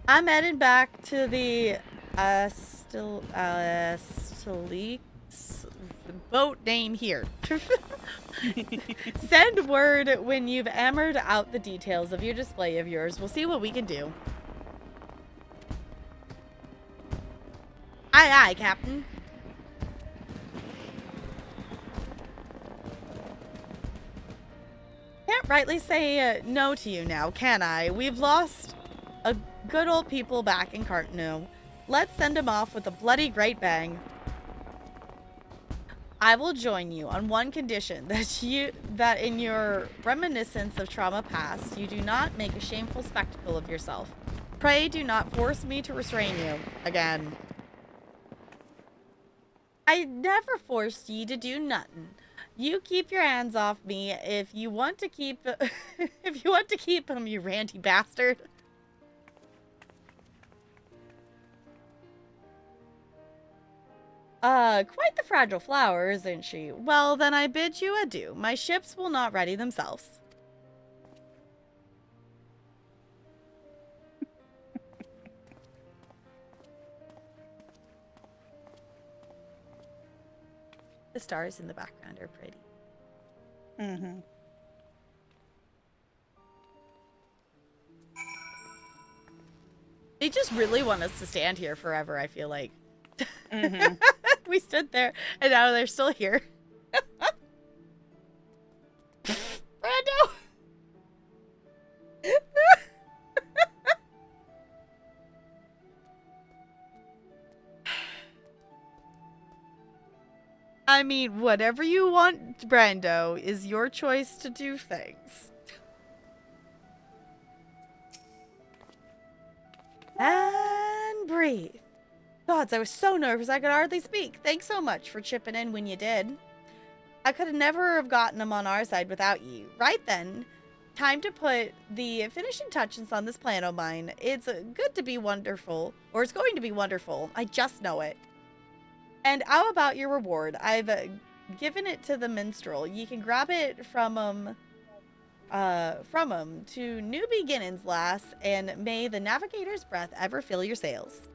I'm heading back to the boat name here. Send word when you've hammered out the details of your display of yours. We'll see what we can do. Aye, aye, Captain. Can't rightly say no to you now, can I? We've lost a good old people back in Cartano. Let's send him off with a bloody great bang. I will join you on one condition, that in your reminiscence of trauma past, you do not make a shameful spectacle of yourself. Pray do not force me to restrain you again. I never forced ye to do nothing. You keep your hands off me if you want to keep them, you ranty bastard. Quite the fragile flower, isn't she? Well, then I bid you adieu. My ships will not ready themselves. The stars in the background are pretty. Mm-hmm. They just really want us to stand here forever, I feel like. Mm-hmm. We stood there, and now they're still here. Brando! I mean, whatever you want, Brando, is your choice to do things. And breathe. Gods, I was so nervous I could hardly speak. Thanks so much for chipping in when you did. I could never have gotten them on our side without you. Right then, time to put the finishing touches on this plan of mine. It's good to be wonderful, or it's going to be wonderful. I just know it. And how about your reward? I've given it to the minstrel. You can grab it from from 'em to new beginnings, lass, and may the navigator's breath ever fill your sails.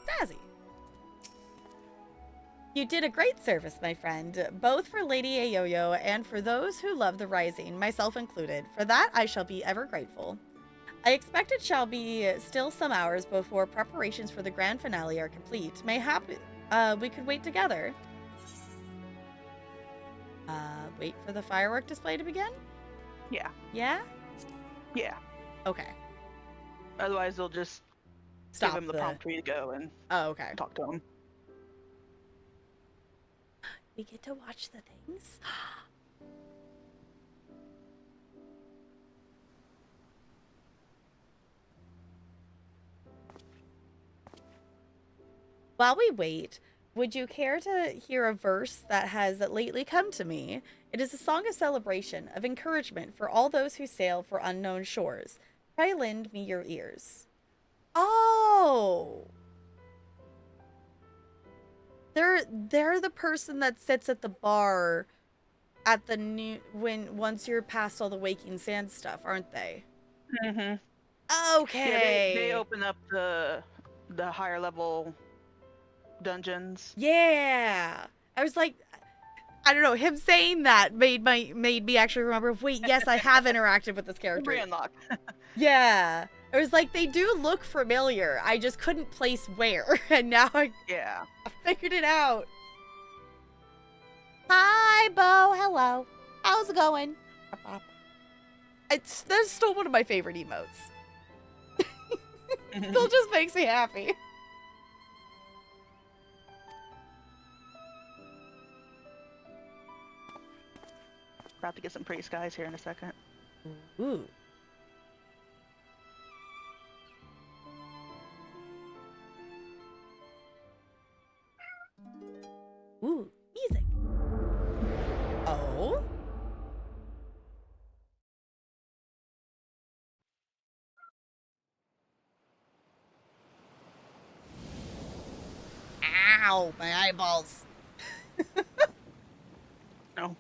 Snazzy. You did a great service, my friend, both for Lady Ayoyo and for those who love the Rising, myself included. For that, I shall be ever grateful. I expect it shall be still some hours before preparations for the grand finale are complete. Mayhap we could wait together. Wait for the firework display to begin? Yeah. Yeah? Yeah. Okay. Otherwise, they'll just Stop give him the prompt for you to go and okay. talk to him. We get to watch the things? While we wait, would you care to hear a verse that has lately come to me? It is a song of celebration, of encouragement for all those who sail for unknown shores. Pray lend me your ears. Oh! They're the person that sits at the bar at the once you're past all the Waking Sand stuff, aren't they? Mm-hmm. Okay. Yeah, they open up the higher level dungeons. Yeah. I was like, I don't know, him saying that made me actually remember, wait, yes, I have interacted with this character. Re-unlock. Yeah. I was like, they do look familiar. I just couldn't place where. And now I figured it out. Hi, Bo. Hello. How's it going? That's still one of my favorite emotes. Still just makes me happy. About to get some pretty skies here in a second. Ooh. Ooh, music. Oh? Ow, my eyeballs. No.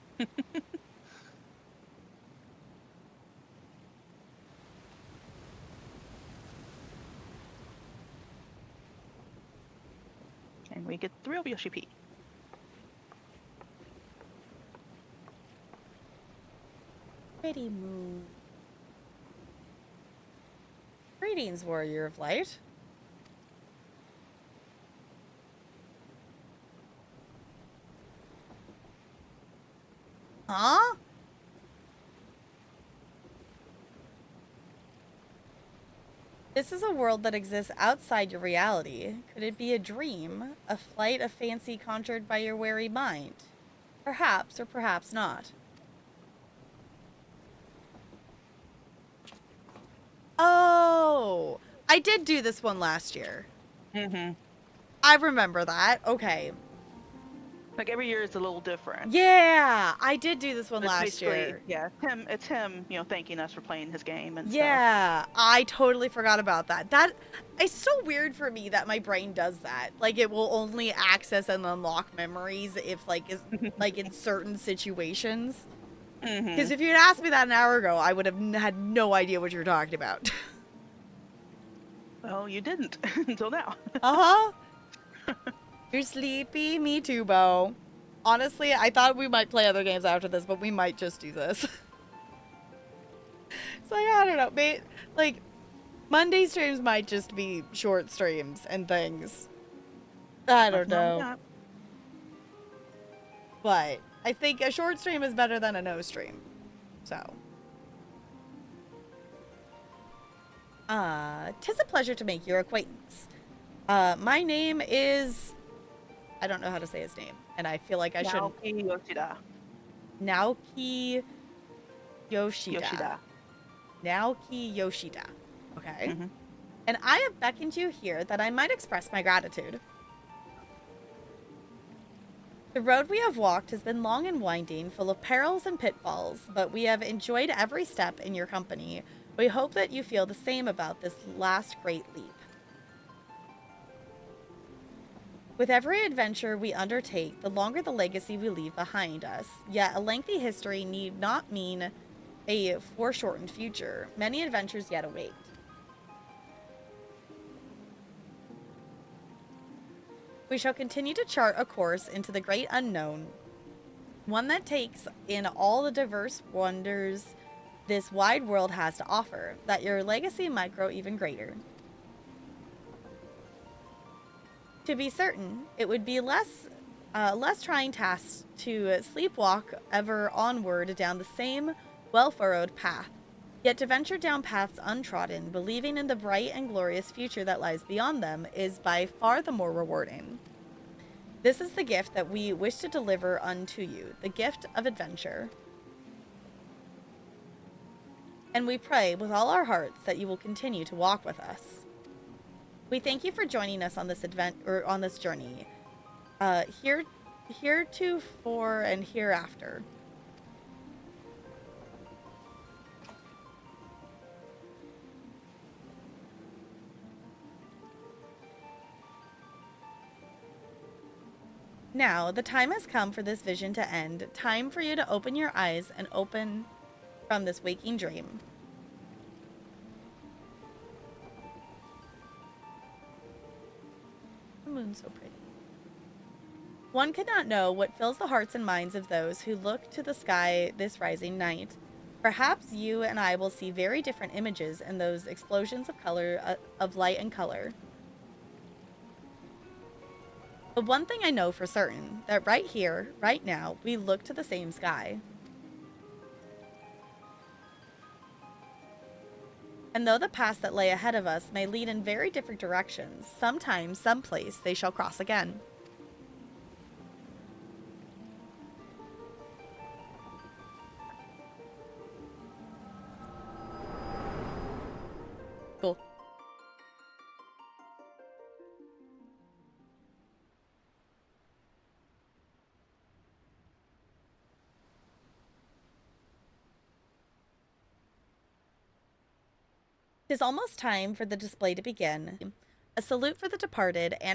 And we get the real Yoshi P. Pretty moon. Greetings, warrior of light. Huh? This is a world that exists outside your reality. Could it be a dream? A flight of fancy conjured by your wary mind? Perhaps, or perhaps not. Oh! I did do this one last year. Mm-hmm. I remember that. Okay. Like every year is a little different. Yeah! I did do this one It's last year. Yeah, it's him, thanking us for playing his game and Yeah, I totally forgot about that. It's so weird for me that my brain does that. Like, it will only access and unlock memories if, like, like in certain situations. Because if you'd asked me that an hour ago, I would have had no idea what you were talking about. Well, you didn't until now. Uh-huh. You're sleepy? Me too, Bo. Honestly, I thought we might play other games after this, but we might just do this. It's like, I don't know. Like, Monday streams might just be short streams and things. I don't know. But I think a short stream is better than a no stream. So. 'Tis a pleasure to make your acquaintance. My name is... I don't know how to say his name, and I feel like I should... Naoki Yoshida. Naoki Yoshida. Naoki Yoshida. Okay. And I have beckoned you here that I might express my gratitude. The road we have walked has been long and winding, full of perils and pitfalls, but we have enjoyed every step in your company. We hope that you feel the same about this last great leap. With every adventure we undertake, the longer the legacy we leave behind us. Yet a lengthy history need not mean a foreshortened future. Many adventures yet await. We shall continue to chart a course into the great unknown, one that takes in all the diverse wonders this wide world has to offer, that your legacy might grow even greater. To be certain, it would be less trying task to sleepwalk ever onward down the same well-furrowed path, yet to venture down paths untrodden, believing in the bright and glorious future that lies beyond them, is by far the more rewarding. This is the gift that we wish to deliver unto you, the gift of adventure. And we pray with all our hearts that you will continue to walk with us. We thank you for joining us on this on this journey, heretofore and hereafter. Now, the time has come for this vision to end. Time for you to open your eyes and open from this waking dream. The moon's so pretty. One could not know what fills the hearts and minds of those who look to the sky this rising night. Perhaps you and I will see very different images in those explosions of color, of light and color. But one thing I know for certain, that right here, right now, we look to the same sky. And though the paths that lay ahead of us may lead in very different directions, sometime, someplace, they shall cross again. Cool. It is almost time for the display to begin. A salute for the departed and